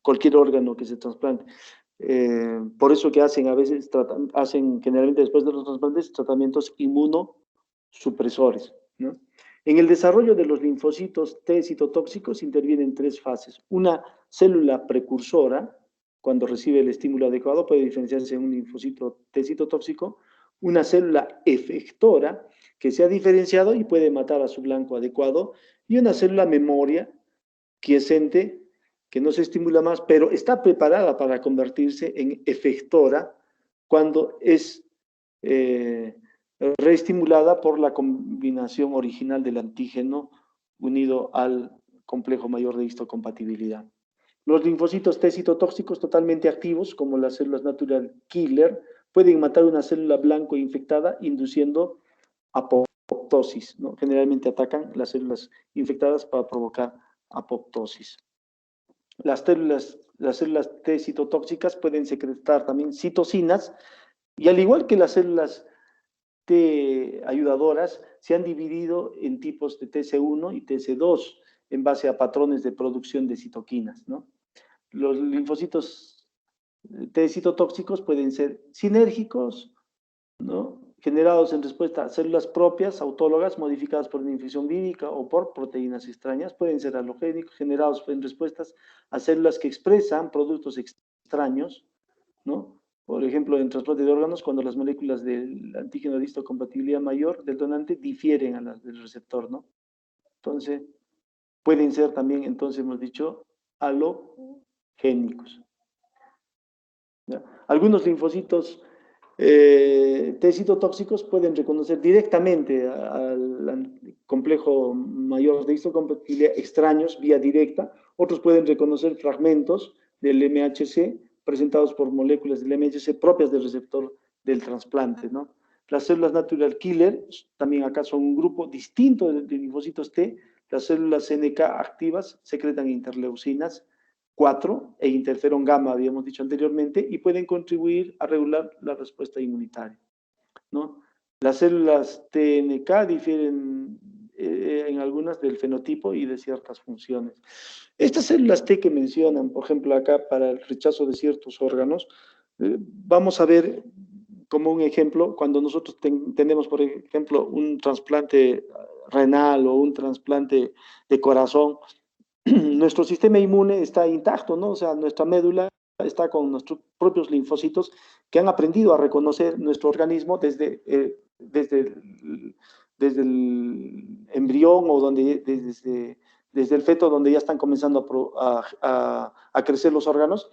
cualquier órgano que se trasplante. Por eso que hacen a veces, hacen generalmente después de los trasplantes, tratamientos inmunosupresores, ¿no? En el desarrollo de los linfocitos T citotóxicos intervienen tres fases. Una célula precursora, cuando recibe el estímulo adecuado, puede diferenciarse en un linfocito T citotóxico. Una célula efectora, que se ha diferenciado y puede matar a su blanco adecuado. Y una célula memoria, quiescente, que no se estimula más, pero está preparada para convertirse en efectora cuando es reestimulada por la combinación original del antígeno unido al complejo mayor de histocompatibilidad. Los linfocitos T citotóxicos totalmente activos, como las células natural killer, pueden matar una célula blanco infectada induciendo apoptosis, ¿no? Generalmente atacan las células infectadas para provocar apoptosis. Las células T citotóxicas pueden secretar también citocinas y al igual que las células T ayudadoras, se han dividido en tipos de TC1 y TC2 en base a patrones de producción de citoquinas, ¿no? Los linfocitos T citotóxicos pueden ser sinérgicos, ¿no? Generados en respuesta a células propias, autólogas, modificadas por una infección vírica o por proteínas extrañas. Pueden ser halogénicos, generados en respuestas a células que expresan productos extraños, ¿no? Por ejemplo, en trasplante de órganos, cuando las moléculas del antígeno de histocompatibilidad mayor del donante difieren a las del receptor, ¿no? Entonces, pueden ser también, entonces hemos dicho, halogénicos. ¿Ya? Algunos linfocitos T citotóxicos pueden reconocer directamente al complejo mayor de histocompatibilidad extraños vía directa. Otros pueden reconocer fragmentos del MHC presentados por moléculas del MHC propias del receptor del trasplante, ¿no? Las células natural killer, también acá son un grupo distinto de linfocitos T. Las células NK activas secretan interleucinas 4 e interferón gamma, habíamos dicho anteriormente, y pueden contribuir a regular la respuesta inmunitaria, ¿no? Las células TNK difieren en algunas del fenotipo y de ciertas funciones. Estas células T que mencionan, por ejemplo, acá para el rechazo de ciertos órganos, vamos a ver como un ejemplo, cuando nosotros tenemos, por ejemplo, un trasplante renal o un trasplante de corazón, nuestro sistema inmune está intacto, ¿no? O sea, nuestra médula está con nuestros propios linfocitos que han aprendido a reconocer nuestro organismo desde el embrión o desde el feto, donde ya están comenzando a crecer los órganos,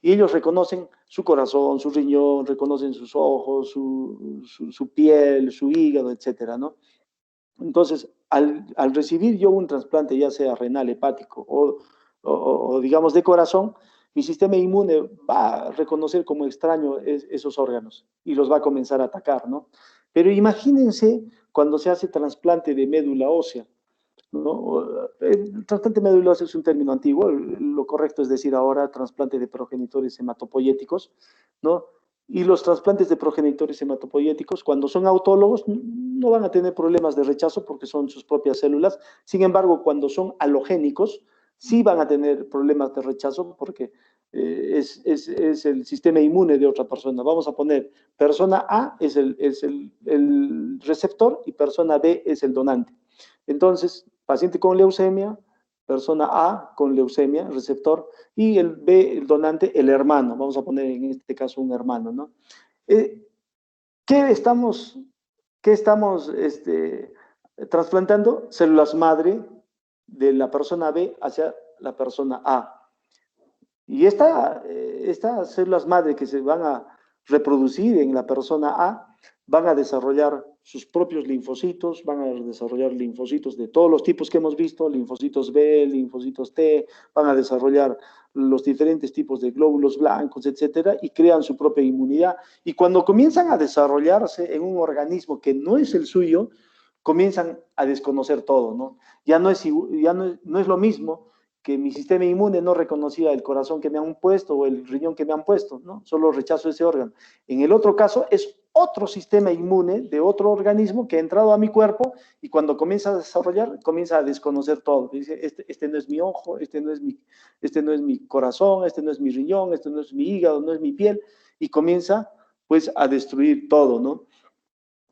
y ellos reconocen su corazón, su riñón, reconocen sus ojos, su piel, su hígado, etcétera, ¿no? Entonces, al recibir yo un trasplante, ya sea renal, hepático o digamos de corazón, mi sistema inmune va a reconocer como extraño esos órganos y los va a comenzar a atacar, ¿no? Pero imagínense cuando se hace trasplante de médula ósea, ¿no? El trasplante de médula ósea es un término antiguo, lo correcto es decir ahora trasplante de progenitores hematopoyéticos, ¿no? Y los trasplantes de progenitores hematopoyéticos, cuando son autólogos, no van a tener problemas de rechazo porque son sus propias células. Sin embargo, cuando son halogénicos, sí van a tener problemas de rechazo porque es el sistema inmune de otra persona. Vamos a poner, persona A es el receptor y persona B es el donante. Entonces, paciente con leucemia, persona A con leucemia, receptor, y el B, el donante, el hermano. Vamos a poner en este caso un hermano, ¿no? ¿Qué estamos trasplantando? Células madre de la persona B hacia la persona A. Y estas células madre que se van a reproducir en la persona A van a desarrollar sus propios linfocitos, van a desarrollar linfocitos de todos los tipos que hemos visto, linfocitos B, linfocitos T, van a desarrollar los diferentes tipos de glóbulos blancos, etcétera, y crean su propia inmunidad. Y cuando comienzan a desarrollarse en un organismo que no es el suyo, comienzan a desconocer todo, ¿no? Ya no es lo mismo que mi sistema inmune no reconocía el corazón que me han puesto o el riñón que me han puesto, ¿no? Solo rechazo ese órgano. En el otro caso es otro sistema inmune de otro organismo que ha entrado a mi cuerpo y cuando comienza a desarrollar, comienza a desconocer todo. Dice, este no es mi ojo, este no es mi corazón, este no es mi riñón, este no es mi hígado, no es mi piel, y comienza pues a destruir todo, ¿no?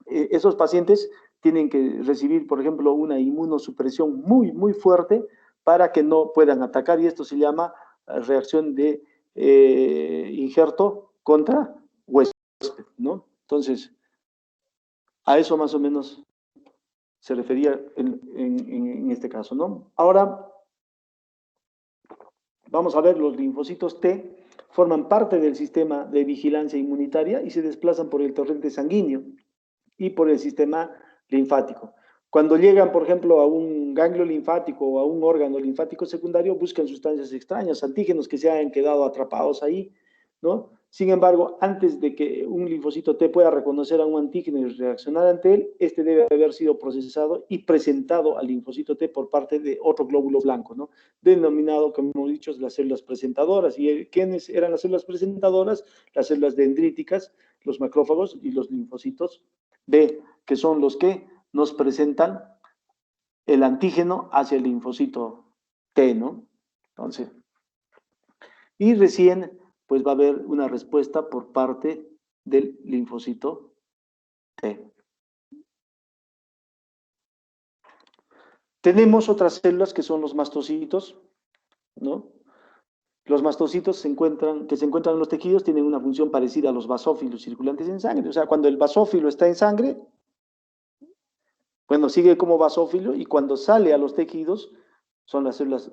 Esos pacientes tienen que recibir, por ejemplo, una inmunosupresión muy, muy fuerte para que no puedan atacar, y esto se llama reacción de injerto contra huésped, ¿no? Entonces, a eso más o menos se refería en este caso, ¿no? Ahora, vamos a ver, los linfocitos T forman parte del sistema de vigilancia inmunitaria y se desplazan por el torrente sanguíneo y por el sistema linfático. Cuando llegan, por ejemplo, a un ganglio linfático o a un órgano linfático secundario, buscan sustancias extrañas, antígenos que se hayan quedado atrapados ahí, ¿no? Sin embargo, antes de que un linfocito T pueda reconocer a un antígeno y reaccionar ante él, este debe haber sido procesado y presentado al linfocito T por parte de otro glóbulo blanco, ¿no? Denominado, como hemos dicho, las células presentadoras. ¿Y quiénes eran las células presentadoras? Las células dendríticas, los macrófagos y los linfocitos B, que son los que nos presentan el antígeno hacia el linfocito T, ¿no? Entonces, y recién, pues va a haber una respuesta por parte del linfocito T. Tenemos otras células que son los mastocitos, ¿no? Los mastocitos que se encuentran en los tejidos tienen una función parecida a los basófilos circulantes en sangre. O sea, cuando el basófilo está en sangre, bueno, sigue como basófilo y cuando sale a los tejidos son las células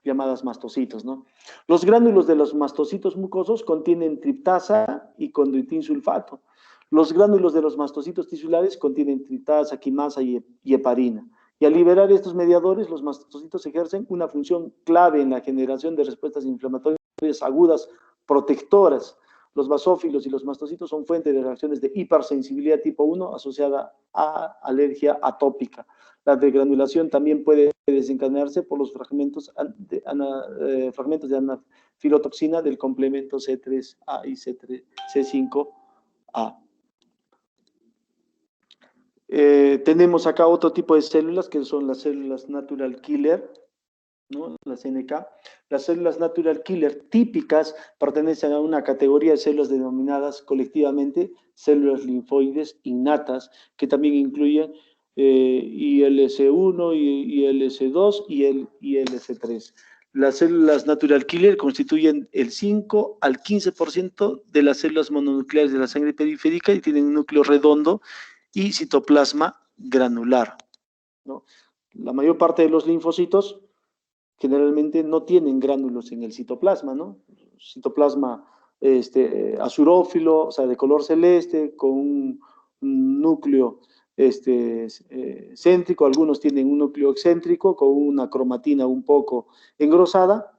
llamadas mastocitos, ¿no? Los gránulos de los mastocitos mucosos contienen triptasa y condroitin sulfato. Los gránulos de los mastocitos tisulares contienen triptasa, quimasa y heparina. Y al liberar estos mediadores, los mastocitos ejercen una función clave en la generación de respuestas inflamatorias agudas protectoras. Los basófilos y los mastocitos son fuente de reacciones de hipersensibilidad tipo 1 asociada a alergia atópica. La degranulación también puede desencadenarse por los fragmentos de anafilotoxina del complemento C3A y C5A. Tenemos acá otro tipo de células que son las células natural killer, ¿no? Las NK. Las células natural killer típicas pertenecen a una categoría de células denominadas colectivamente células linfoides innatas, que también incluyen ILC1, ILC2 y el ILC3. Las células natural killer constituyen el 5 al 15% de las células mononucleares de la sangre periférica y tienen un núcleo redondo y citoplasma granular, ¿no? La mayor parte de los linfocitos generalmente no tienen gránulos en el citoplasma, ¿no? Citoplasma azurófilo, o sea, de color celeste, con un núcleo céntrico, algunos tienen un núcleo excéntrico con una cromatina un poco engrosada,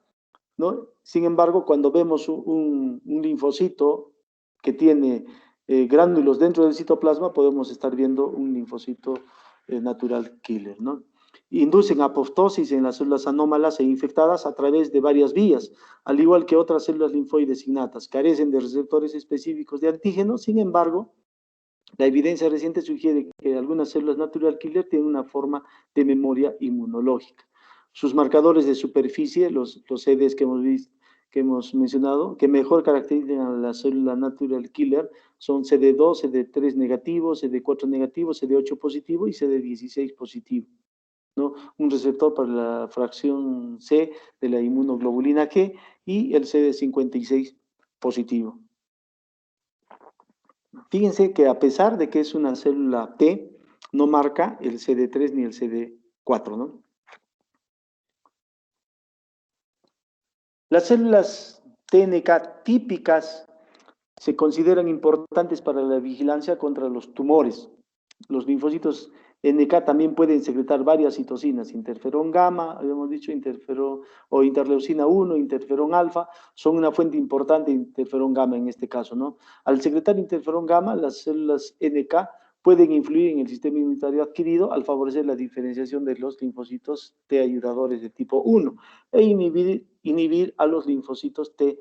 ¿no? Sin embargo, cuando vemos un linfocito que tiene gránulos dentro del citoplasma, podemos estar viendo un linfocito natural killer, ¿no? Inducen apoptosis en las células anómalas e infectadas a través de varias vías, al igual que otras células linfoides innatas. Carecen de receptores específicos de antígenos, sin embargo, la evidencia reciente sugiere que algunas células natural killer tienen una forma de memoria inmunológica. Sus marcadores de superficie, los CDs que hemos visto, que hemos mencionado, que mejor caracterizan a la célula natural killer, son CD2, CD3 negativo, CD4 negativo, CD8 positivo y CD16 positivo, ¿no? Un receptor para la fracción C de la inmunoglobulina G y el CD56 positivo. Fíjense que a pesar de que es una célula T, no marca el CD3 ni el CD4, ¿no? Las células TNK típicas se consideran importantes para la vigilancia contra los tumores. Los linfocitos NK también pueden secretar varias citocinas, interferón gamma, habíamos dicho, interleucina 1, interferón alfa, son una fuente importante de interferón gamma en este caso, ¿no? Al secretar interferón gamma, las células NK pueden influir en el sistema inmunitario adquirido al favorecer la diferenciación de los linfocitos T ayudadores de tipo 1 e inhibir a los linfocitos T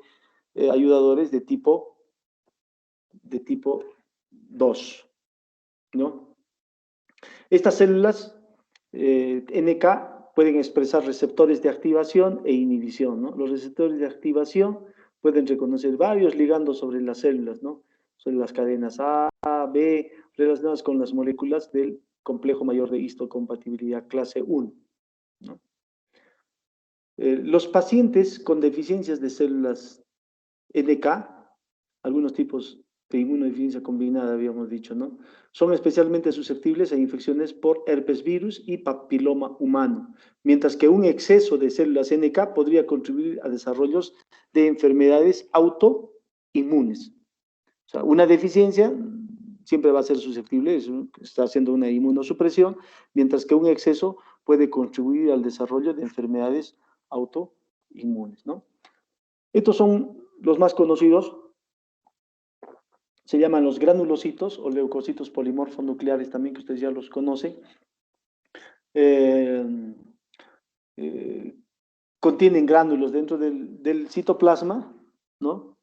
ayudadores de tipo 2, ¿no? Estas células NK pueden expresar receptores de activación e inhibición, ¿no? Los receptores de activación pueden reconocer varios ligandos sobre las células, ¿no? Sobre las cadenas A, B, relacionadas con las moléculas del complejo mayor de histocompatibilidad clase 1, ¿no? Los pacientes con deficiencias de células NK, algunos tipos de inmunodeficiencia combinada, habíamos dicho, ¿no? Son especialmente susceptibles a infecciones por herpes virus y papiloma humano, mientras que un exceso de células NK podría contribuir a desarrollos de enfermedades autoinmunes. O sea, una deficiencia siempre va a ser susceptible, está haciendo una inmunosupresión, mientras que un exceso puede contribuir al desarrollo de enfermedades autoinmunes, ¿no? Estos son los más conocidos, se llaman los granulocitos o leucocitos polimorfonucleares también, que ustedes ya los conocen. Eh, eh, Contienen gránulos dentro del citoplasma, ¿no?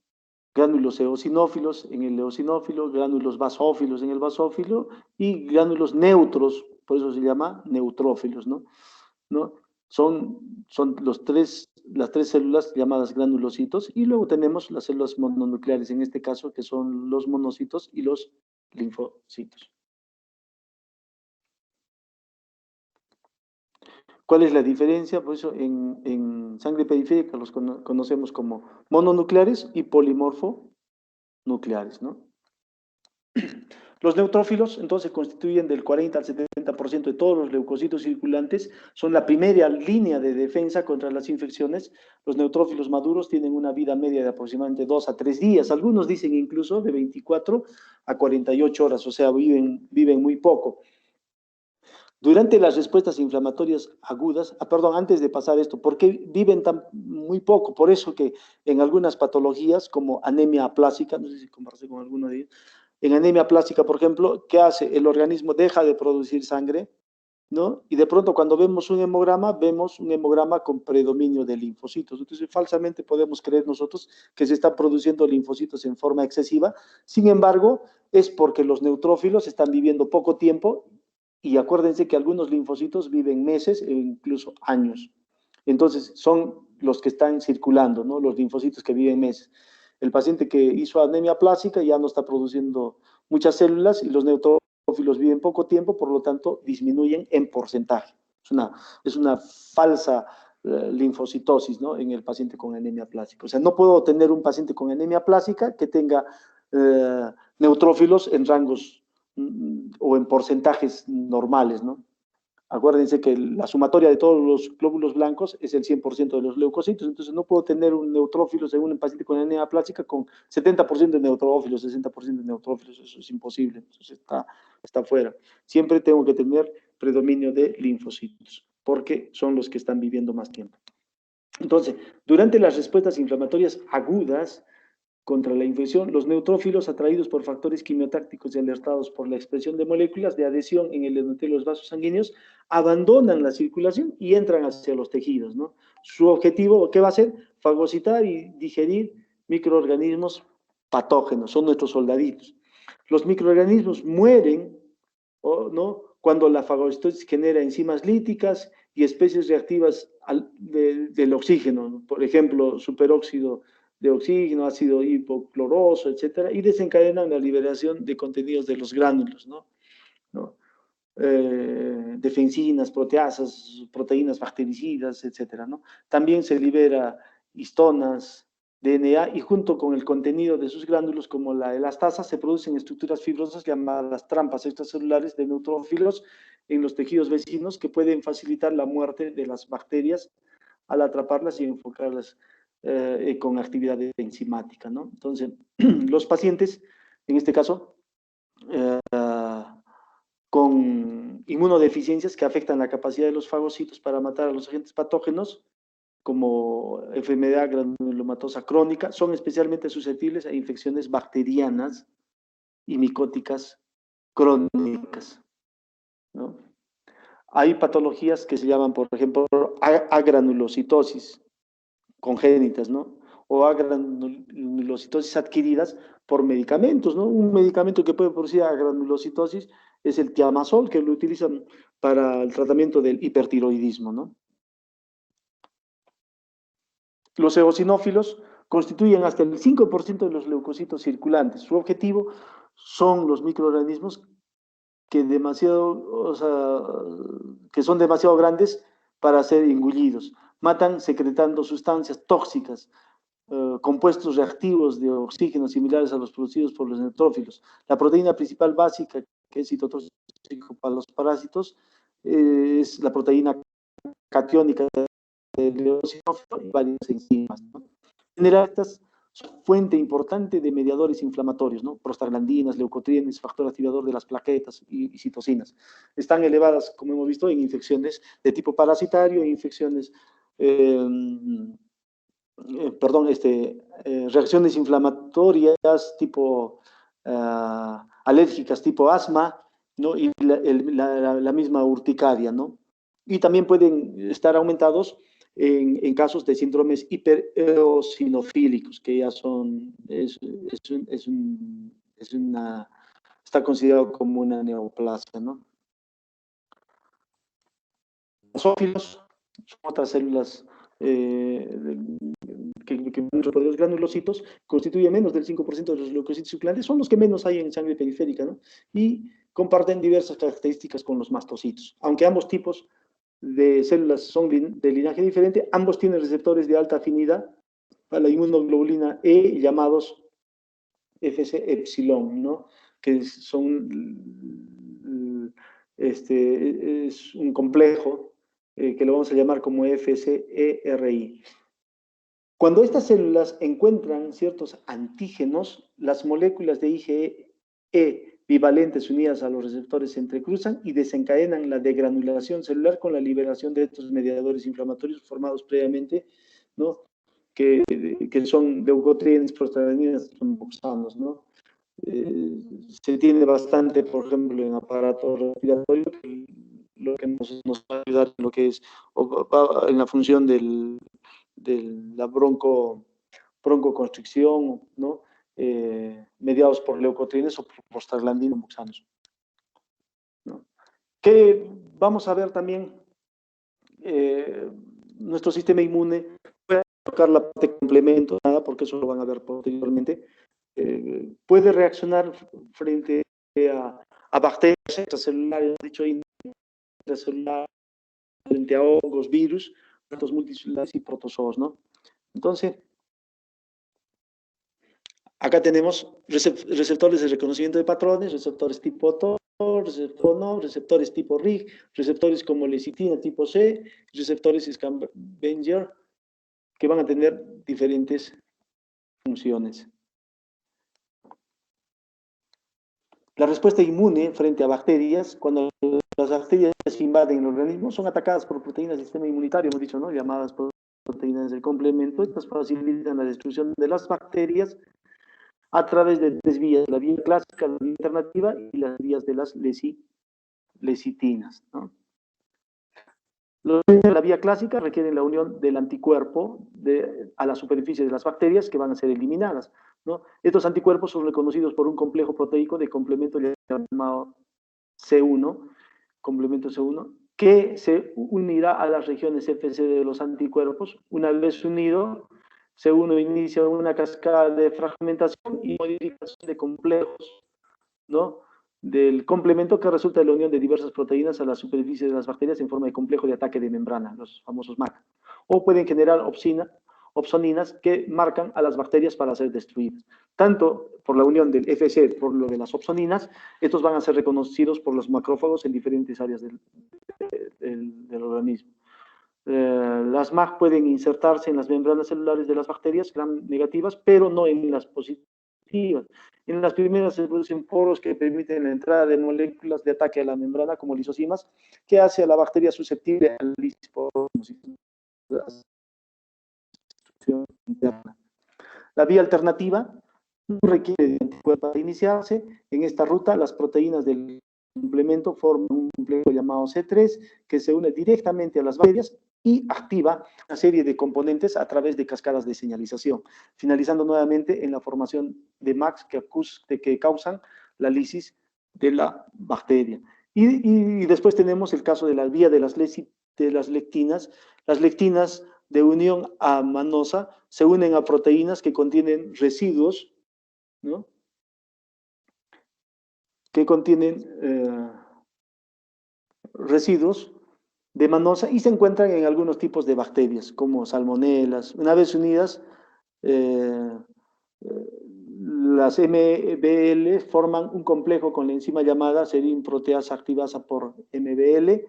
Gránulos eosinófilos en el eosinófilo, gránulos basófilos en el basófilo y gránulos neutros, por eso se llama neutrófilos, ¿no? ¿No? Son las tres células llamadas granulocitos y luego tenemos las células mononucleares, en este caso, que son los monocitos y los linfocitos. ¿Cuál es la diferencia? Por eso en sangre periférica los conocemos como mononucleares y polimorfonucleares, ¿no? Los neutrófilos, entonces, constituyen del 40 al 70% de todos los leucocitos circulantes, son la primera línea de defensa contra las infecciones. Los neutrófilos maduros tienen una vida media de aproximadamente 2 a 3 días, algunos dicen incluso de 24 a 48 horas, o sea, viven muy poco. Durante las respuestas inflamatorias agudas, perdón, antes de pasar esto, ¿por qué viven tan muy poco? Por eso que en algunas patologías, como anemia aplásica, no sé si comparse con alguno de ellos, en anemia plástica, por ejemplo, ¿qué hace? El organismo deja de producir sangre, ¿no? Y de pronto cuando vemos un hemograma con predominio de linfocitos. Entonces, falsamente podemos creer nosotros que se están produciendo linfocitos en forma excesiva. Sin embargo, es porque los neutrófilos están viviendo poco tiempo y acuérdense que algunos linfocitos viven meses e incluso años. Entonces, son los que están circulando, ¿no? Los linfocitos que viven meses. El paciente que hizo anemia plástica ya no está produciendo muchas células y los neutrófilos viven poco tiempo, por lo tanto, disminuyen en porcentaje. Es una falsa linfocitosis, ¿no? En el paciente con anemia plástica. O sea, no puedo tener un paciente con anemia plástica que tenga neutrófilos en rangos o en porcentajes normales, ¿no? Acuérdense que la sumatoria de todos los glóbulos blancos es el 100% de los leucocitos, entonces no puedo tener un neutrófilo según un paciente con anemia plástica con 70% de neutrófilos, 60% de neutrófilos, eso es imposible, entonces está fuera. Siempre tengo que tener predominio de linfocitos, porque son los que están viviendo más tiempo. Entonces, durante las respuestas inflamatorias agudas, contra la infección, los neutrófilos atraídos por factores quimiotácticos y alertados por la expresión de moléculas de adhesión en el endotelio de los vasos sanguíneos abandonan la circulación y entran hacia los tejidos, ¿no? Su objetivo, ¿qué va a ser? Fagocitar y digerir microorganismos patógenos, son nuestros soldaditos. Los microorganismos mueren, ¿no? Cuando la fagocitosis genera enzimas líticas y especies reactivas del oxígeno, ¿no? Por ejemplo, superóxido de oxígeno, ácido hipocloroso, etcétera, y desencadenan la liberación de contenidos de los gránulos, ¿no? Defensinas, proteasas, proteínas bactericidas, etcétera, ¿no? También se libera histonas, DNA, y junto con el contenido de sus gránulos, como la elastasa, se producen estructuras fibrosas llamadas trampas extracelulares de neutrófilos en los tejidos vecinos que pueden facilitar la muerte de las bacterias al atraparlas y enfocarlas con actividad enzimática, ¿no? Entonces, los pacientes, en este caso, eh, con inmunodeficiencias que afectan la capacidad de los fagocitos para matar a los agentes patógenos, como enfermedad granulomatosa crónica, son especialmente susceptibles a infecciones bacterianas y micóticas crónicas, ¿no? Hay patologías que se llaman, por ejemplo, agranulocitosis congénitas, ¿no? O agranulocitosis granulocitosis adquiridas por medicamentos, ¿no? Un medicamento que puede producir granulocitosis es el tiamazol, que lo utilizan para el tratamiento del hipertiroidismo, ¿no? Los eosinófilos constituyen hasta el 5% de los leucocitos circulantes. Su objetivo son los microorganismos que, o sea, que son demasiado grandes para ser engullidos. Matan secretando sustancias tóxicas, compuestos reactivos de oxígeno similares a los producidos por los neutrófilos. La proteína principal básica, que es citotóxico para los parásitos, es la proteína catiónica del eosinófilo y varias enzimas, ¿no? En general, estas son fuente importante de mediadores inflamatorios, ¿no? Prostaglandinas, leucotrienes, factor activador de las plaquetas y citocinas. Están elevadas, como hemos visto, en infecciones de tipo parasitario, infecciones, reacciones inflamatorias tipo alérgicas, tipo asma, ¿no? Y la misma urticaria, ¿no? Y también pueden estar aumentados en casos de síndromes hipereosinofílicos, que ya está considerado como una neoplasia, ¿no? Los basófilos son otras células que los granulocitos constituyen menos del 5% de los leucocitos circulantes, son los que menos hay en sangre periférica, ¿no? Y comparten diversas características con los mastocitos. Aunque ambos tipos de células son de linaje diferente, ambos tienen receptores de alta afinidad a la inmunoglobulina E, llamados Fc epsilon, ¿no? Que es un complejo que lo vamos a llamar como FcERI. Cuando estas células encuentran ciertos antígenos, las moléculas de IgE bivalentes unidas a los receptores se entrecruzan y desencadenan la degranulación celular con la liberación de estos mediadores inflamatorios formados previamente, ¿no? que son leucotrienes, prostaglandinas, tromboxanos, ¿no? Se tiene bastante, por ejemplo, en aparato respiratorio, lo que nos va a ayudar en lo que es en la función de la broncoconstricción, ¿no? Mediados por leucotrienes o por prostaglandinos moxanos, ¿no? Que vamos a ver también nuestro sistema inmune puede tocar la parte de complemento, nada, porque eso lo van a ver posteriormente. Puede reaccionar frente a bacterias extracelulares, dicho intracelular, frente a hongos, virus, datos multicelulares y protozoos, ¿no? Entonces, acá tenemos receptores de reconocimiento de patrones, receptores tipo TOR, receptores tipo RIG, receptores como lecitina tipo C, receptores Scavenger, que van a tener diferentes funciones. La respuesta inmune frente a bacterias, cuando las bacterias invaden el organismo, son atacadas por proteínas del sistema inmunitario, hemos dicho, ¿no? Llamadas proteínas del complemento. Estas facilitan la destrucción de las bacterias a través de tres vías: la vía clásica, la vía alternativa y las vías de las lecitinas, ¿no? La vía clásica requiere la unión del anticuerpo a la superficie de las bacterias que van a ser eliminadas, ¿no? Estos anticuerpos son reconocidos por un complejo proteico de complemento llamado C1, complemento C1, que se unirá a las regiones FC de los anticuerpos. Una vez unido, C1 inicia una cascada de fragmentación y modificación de complejos, ¿no? Del complemento que resulta de la unión de diversas proteínas a la superficie de las bacterias en forma de complejo de ataque de membrana, los famosos MAC. O pueden generar opsoninas que marcan a las bacterias para ser destruidas. Tanto por la unión del FC, por lo de las opsoninas, estos van a ser reconocidos por los macrófagos en diferentes áreas del organismo. Las MAC pueden insertarse en las membranas celulares de las bacterias gram negativas, pero no en las positivas. En las primeras se producen poros que permiten la entrada de moléculas de ataque a la membrana, como lisocimas, que hace a la bacteria susceptible al destrucción interna. La vía alternativa no requiere de anticuerpos para iniciarse. En esta ruta, las proteínas del complemento forman un complejo llamado C3, que se une directamente a las bacterias y activa una serie de componentes a través de cascadas de señalización, finalizando nuevamente en la formación de MACs que causan la lisis de la bacteria. Y después tenemos el caso de la vía de las lectinas. Las lectinas de unión a manosa se unen a proteínas que contienen residuos, ¿no? Que contienen residuos de manosa y se encuentran en algunos tipos de bacterias, como salmonelas. Una vez unidas, las MBL forman un complejo con la enzima llamada serine proteasa activasa por MBL.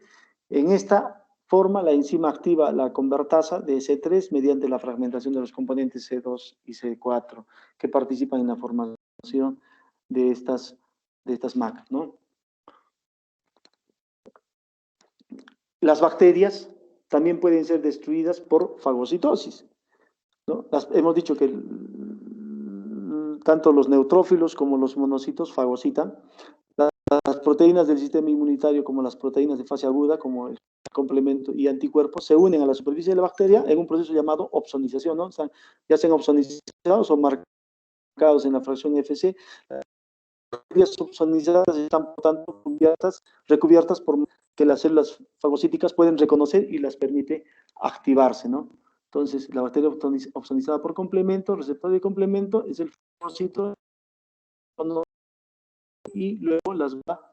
En esta forma, la enzima activa la convertasa de C3 mediante la fragmentación de los componentes C2 y C4 que participan en la formación de estas MAC, ¿no? Las bacterias también pueden ser destruidas por fagocitosis, ¿no? Hemos dicho que tanto los neutrófilos como los monocitos fagocitan. Las proteínas del sistema inmunitario, como las proteínas de fase aguda, como el complemento y anticuerpos, se unen a la superficie de la bacteria en un proceso llamado opsonización, ¿no? Ya sean opsonizados o marcados en la fracción FC. Las bacterias opsonizadas están, por tanto, recubiertas por que las células fagocíticas pueden reconocer y las permite activarse, ¿no? Entonces, la bacteria opsonizada por complemento, receptor de complemento, es el fagocito y luego las va a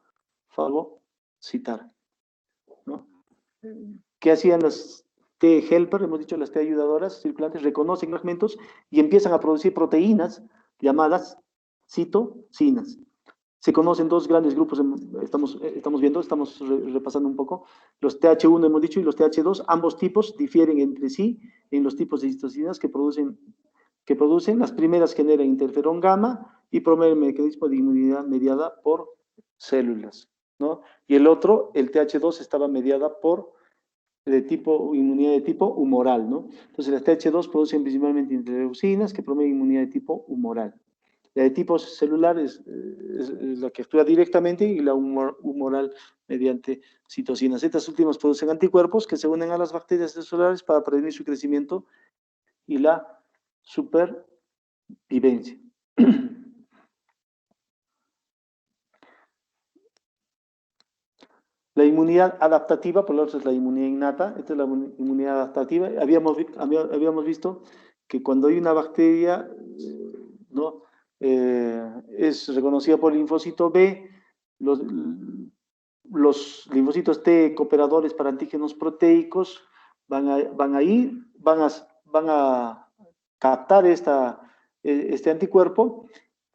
fagocitar, ¿no? ¿Qué hacían las T-helper? Hemos dicho las T-ayudadoras circulantes, reconocen fragmentos y empiezan a producir proteínas llamadas citocinas. Se conocen dos grandes grupos, estamos repasando un poco, los TH1 hemos dicho y los TH2, ambos tipos difieren entre sí en los tipos de citocinas que producen. Las primeras generan interferón gamma y promueven el mecanismo de inmunidad mediada por células, ¿no? Y el otro, el TH2, estaba mediada por inmunidad de tipo humoral, ¿no? Entonces las TH2 producen principalmente interleucinas que promueven inmunidad de tipo humoral. La de tipo celular es la que actúa directamente y la humoral mediante citocinas. Estas últimas producen anticuerpos que se unen a las bacterias celulares para prevenir su crecimiento y la supervivencia. La inmunidad adaptativa, por lo tanto, es la inmunidad innata. Esta es la inmunidad adaptativa. Habíamos visto que cuando hay una bacteria, ¿no? Es reconocida por el linfocito B, los linfocitos T cooperadores para antígenos proteicos van a captar este anticuerpo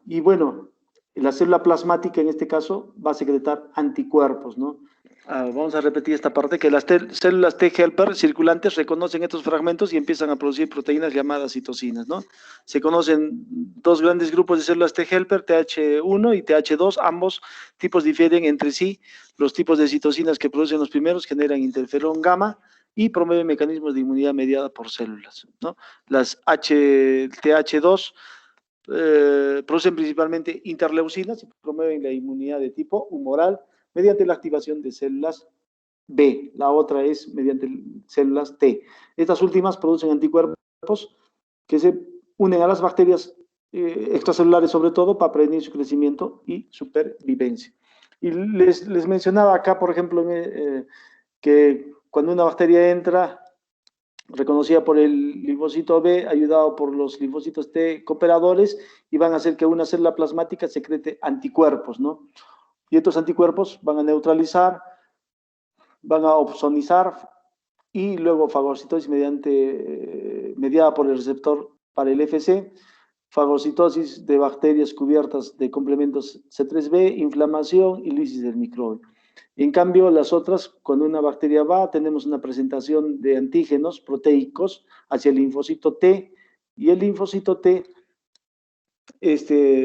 y bueno, la célula plasmática en este caso va a secretar anticuerpos, ¿no? Vamos a repetir esta parte, que las células T-helper circulantes reconocen estos fragmentos y empiezan a producir proteínas llamadas citocinas, ¿no? Se conocen dos grandes grupos de células T-helper, TH1 y TH2, ambos tipos difieren entre sí. Los tipos de citocinas que producen los primeros generan interferón gamma y promueven mecanismos de inmunidad mediada por células, ¿no? Las TH2 producen principalmente interleucinas y promueven la inmunidad de tipo humoral mediante la activación de células B. La otra es mediante células T. Estas últimas producen anticuerpos que se unen a las bacterias extracelulares sobre todo para prevenir su crecimiento y supervivencia. Y les mencionaba acá, por ejemplo, que cuando una bacteria entra reconocida por el linfocito B, ayudado por los linfocitos T cooperadores, y van a hacer que una célula plasmática secrete anticuerpos, ¿no? Y estos anticuerpos van a neutralizar, van a opsonizar y luego fagocitosis mediada por el receptor para el FC, fagocitosis de bacterias cubiertas de complementos C3b, inflamación y lisis del microbio. En cambio, las otras, cuando una bacteria va, tenemos una presentación de antígenos proteicos hacia el linfocito T, y el linfocito T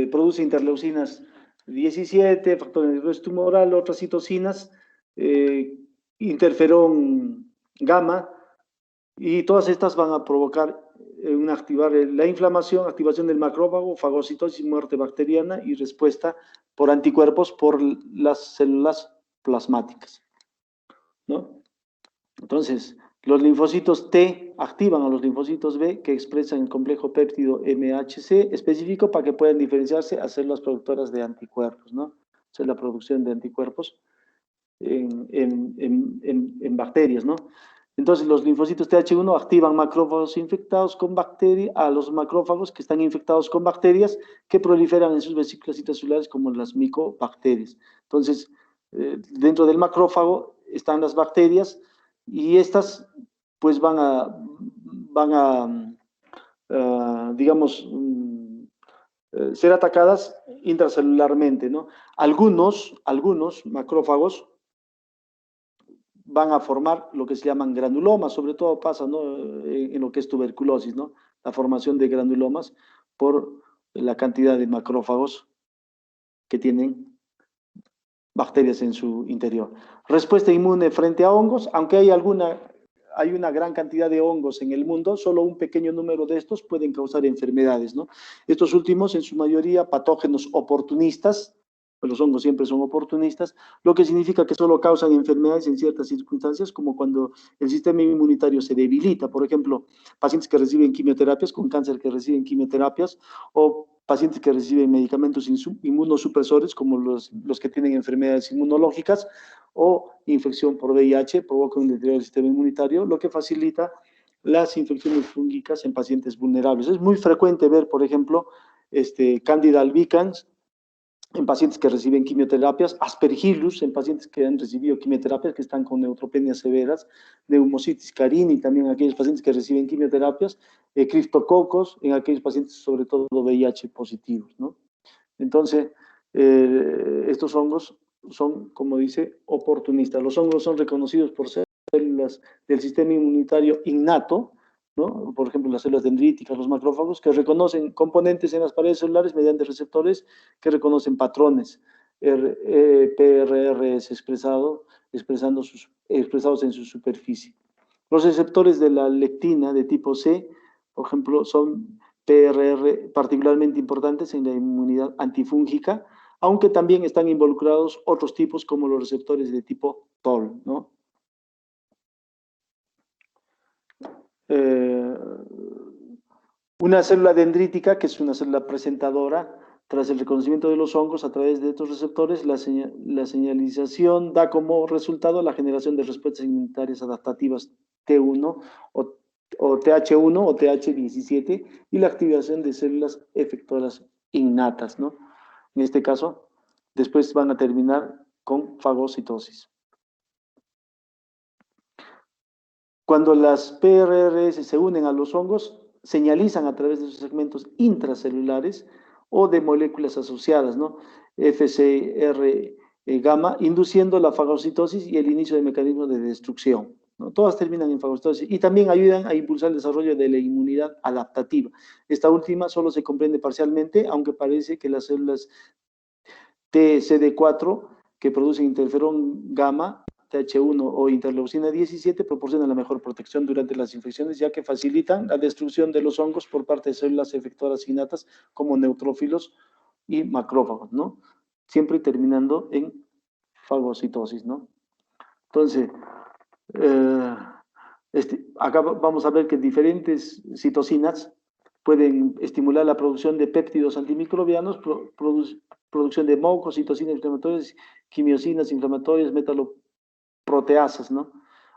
produce interleucinas 17, factor de necrosis tumoral, otras citocinas, interferón gamma, y todas estas van a provocar activar la inflamación, activación del macrófago, fagocitosis, muerte bacteriana y respuesta por anticuerpos por las células plasmáticas, ¿no? Entonces, Los linfocitos T activan a los linfocitos B que expresan el complejo péptido MHC específico para que puedan diferenciarse a células productoras de anticuerpos, ¿no? O sea, la producción de anticuerpos en bacterias, ¿no? Entonces, los linfocitos Th1 activan macrófagos infectados con bacterias, a los macrófagos que están infectados con bacterias que proliferan en sus vesículas citosolares como las micobacterias. Entonces, dentro del macrófago están las bacterias y estas pues digamos, ser atacadas intracelularmente, ¿no? Algunos macrófagos van a formar lo que se llaman granulomas, sobre todo pasa, ¿no?, en lo que es tuberculosis, ¿no? La formación de granulomas por la cantidad de macrófagos que tienen bacterias en su interior. Respuesta inmune frente a hongos, aunque hay una gran cantidad de hongos en el mundo, solo un pequeño número de estos pueden causar enfermedades, ¿no? Estos últimos, en su mayoría, patógenos oportunistas, pues los hongos siempre son oportunistas, lo que significa que solo causan enfermedades en ciertas circunstancias, como cuando el sistema inmunitario se debilita. Por ejemplo, pacientes que reciben quimioterapias, con cáncer que reciben quimioterapias, o pacientes que reciben medicamentos inmunosupresores, como los que tienen enfermedades inmunológicas, o infección por VIH, provoca un deterioro del sistema inmunitario, lo que facilita las infecciones fúngicas en pacientes vulnerables. Es muy frecuente ver, por ejemplo, Candida albicans en pacientes que reciben quimioterapias, Aspergillus en pacientes que han recibido quimioterapias, que están con neutropenias severas, Pneumocystis carini también en aquellos pacientes que reciben quimioterapias, Cryptococcus en aquellos pacientes sobre todo VIH positivos, ¿no? Entonces, estos hongos son, como dice, oportunistas. Los hongos son reconocidos por células del sistema inmunitario innato, ¿no? Por ejemplo, las células dendríticas, los macrófagos, que reconocen componentes en las paredes celulares mediante receptores que reconocen patrones PRRS expresados en su superficie. Los receptores de la lectina de tipo C, por ejemplo, son PRR particularmente importantes en la inmunidad antifúngica, aunque también están involucrados otros tipos como los receptores de tipo TOL, ¿no? Una célula dendrítica, que es una célula presentadora, tras el reconocimiento de los hongos a través de estos receptores, la señalización da como resultado la generación de respuestas inmunitarias adaptativas T1 o TH1 o TH17 y la activación de células efectoras innatas, ¿no? En este caso, después van a terminar con fagocitosis. Cuando las PRRS se unen a los hongos, señalizan a través de sus segmentos intracelulares o de moléculas asociadas, ¿no? FCR gamma, induciendo la fagocitosis y el inicio de mecanismos de destrucción, ¿no? Todas terminan en fagocitosis y también ayudan a impulsar el desarrollo de la inmunidad adaptativa. Esta última solo se comprende parcialmente, aunque parece que las células TCD4 que producen interferón gamma, TH1 o interleucina 17 proporcionan la mejor protección durante las infecciones, ya que facilitan la destrucción de los hongos por parte de células efectoras innatas como neutrófilos y macrófagos, ¿no? Siempre terminando en fagocitosis, ¿no? Entonces, acá vamos a ver que diferentes citocinas pueden estimular la producción de péptidos antimicrobianos, producción de mucocitocinas inflamatorias, quimiosinas inflamatorias, metaloproteasas, ¿no?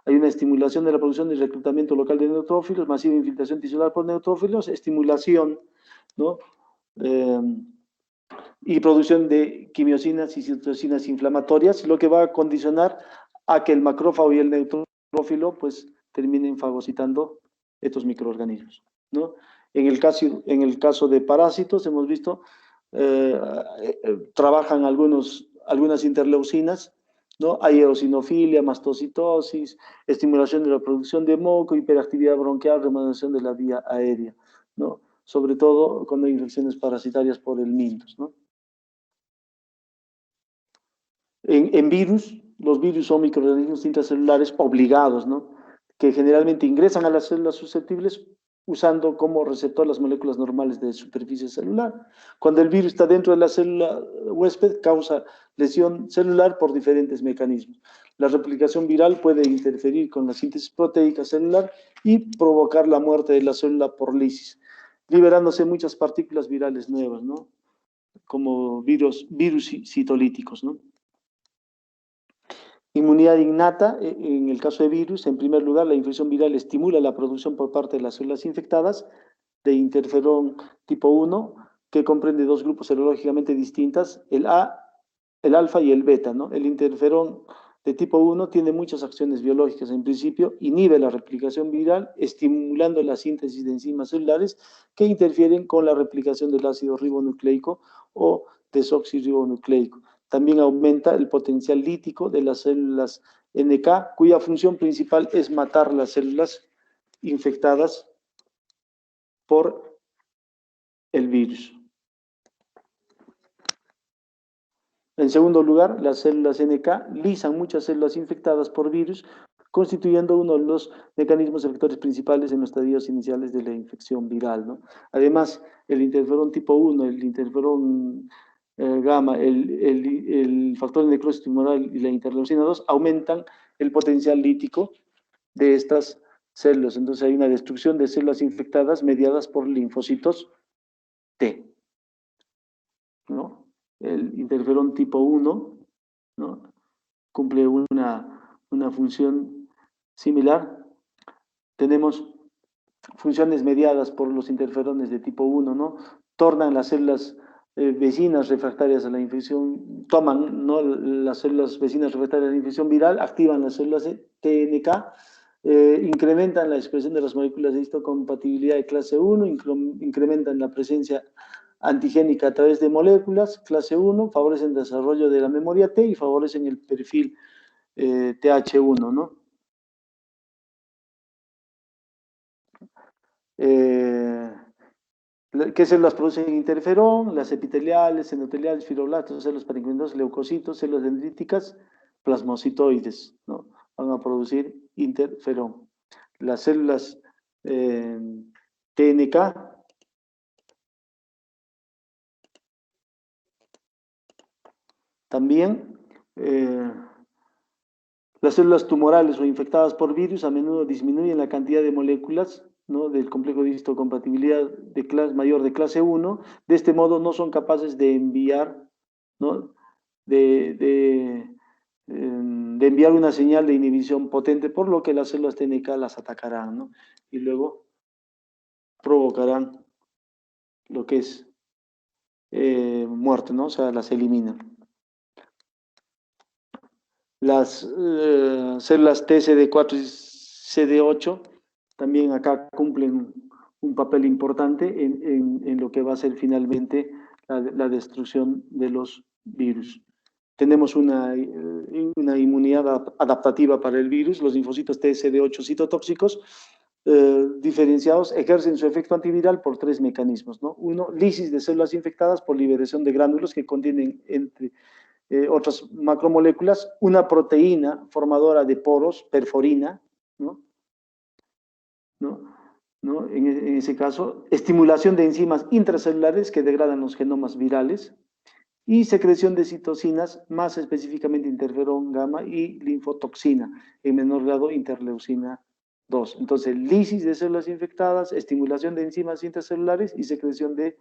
Hay una estimulación de la producción y reclutamiento local de neutrófilos, masiva infiltración tisular por neutrófilos, estimulación, ¿no? Y producción de quimiosinas y citocinas inflamatorias, lo que va a condicionar a que el macrófago y el neutrófilo pues terminen fagocitando estos microorganismos, ¿no? En el caso de parásitos hemos visto, trabajan algunas interleucinas, ¿no? Hay eosinofilia, mastocitosis, estimulación de la producción de moco, hiperactividad bronquial, remodelación de la vía aérea, ¿no? Sobre todo cuando hay infecciones parasitarias por el mintus, ¿no? En virus, los virus son microorganismos intracelulares obligados, ¿no? Que generalmente ingresan a las células susceptibles usando como receptor las moléculas normales de superficie celular. Cuando el virus está dentro de la célula huésped, causa lesión celular por diferentes mecanismos. La replicación viral puede interferir con la síntesis proteica celular y provocar la muerte de la célula por lisis, liberándose muchas partículas virales nuevas, ¿no? Como virus citolíticos, ¿no? Inmunidad innata, en el caso de virus, en primer lugar, la infección viral estimula la producción por parte de las células infectadas de interferón tipo 1, que comprende dos grupos serológicamente distintas, el alfa y el beta, ¿no? El interferón de tipo 1 tiene muchas acciones biológicas. En principio, inhibe la replicación viral, estimulando la síntesis de enzimas celulares que interfieren con la replicación del ácido ribonucleico o desoxirribonucleico. También aumenta el potencial lítico de las células NK, cuya función principal es matar las células infectadas por el virus. En segundo lugar, las células NK lisan muchas células infectadas por virus, constituyendo uno de los mecanismos efectores principales en los estadios iniciales de la infección viral, ¿no? Además, el interferón tipo 1, el interferón gamma, el factor de necrosis tumoral y la interleucina 2 aumentan el potencial lítico de estas células. Entonces hay una destrucción de células infectadas mediadas por linfocitos T, ¿no? El interferón tipo 1, ¿no? Cumple una función similar. Tenemos funciones mediadas por los interferones de tipo 1, ¿no? Tornan las células vecinas refractarias a la infección, toman, ¿no?, las células vecinas refractarias a la infección viral, activan las células TNK, incrementan la expresión de las moléculas de histocompatibilidad de clase 1, incrementan la presencia antigénica a través de moléculas clase 1, favorecen el desarrollo de la memoria T y favorecen el perfil TH1, ¿no? ¿Qué células producen interferón? Las epiteliales, endoteliales, fibroblastos, células parenquimosas, leucocitos, células dendríticas, plasmocitoides, ¿no? Van a producir interferón. Las células TNK también. Las células tumorales o infectadas por virus a menudo disminuyen la cantidad de moléculas, ¿no?, del complejo de histocompatibilidad mayor de clase 1. De este modo no son capaces de enviar, ¿no?, de enviar una señal de inhibición potente, por lo que las células TNK las atacarán, ¿no? Y luego provocarán lo que es muerte, ¿no? O sea, las eliminan. Las células TCD4 y CD8 también acá cumplen un papel importante en lo que va a ser finalmente la destrucción de los virus. Tenemos una inmunidad adaptativa para el virus. Los linfocitos TCD8 citotóxicos diferenciados ejercen su efecto antiviral por tres mecanismos, ¿no? Uno, lisis de células infectadas por liberación de gránulos que contienen otras macromoléculas, una proteína formadora de poros, perforina, ¿no? En ese caso, estimulación de enzimas intracelulares que degradan los genomas virales y secreción de citocinas, más específicamente interferón gamma y linfotoxina, en menor grado interleucina 2. Entonces, lisis de células infectadas, estimulación de enzimas intracelulares y secreción de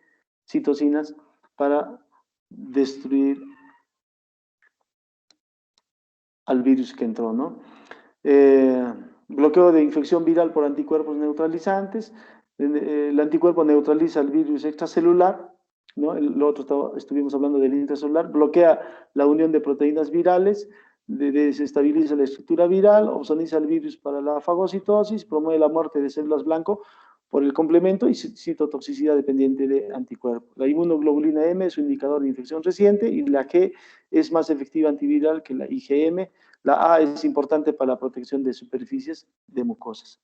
citocinas para destruir al virus que entró, ¿no? Bloqueo de infección viral por anticuerpos neutralizantes. El anticuerpo neutraliza el virus extracelular, ¿no? Lo otro estuvimos hablando del intracelular. Bloquea la unión de proteínas virales, desestabiliza la estructura viral, ozoniza el virus para la fagocitosis, promueve la muerte de células blanco por el complemento y citotoxicidad dependiente de anticuerpos. La inmunoglobulina M es un indicador de infección reciente y la G es más efectiva antiviral que la IgM. La A es importante para la protección de superficies de mucosas.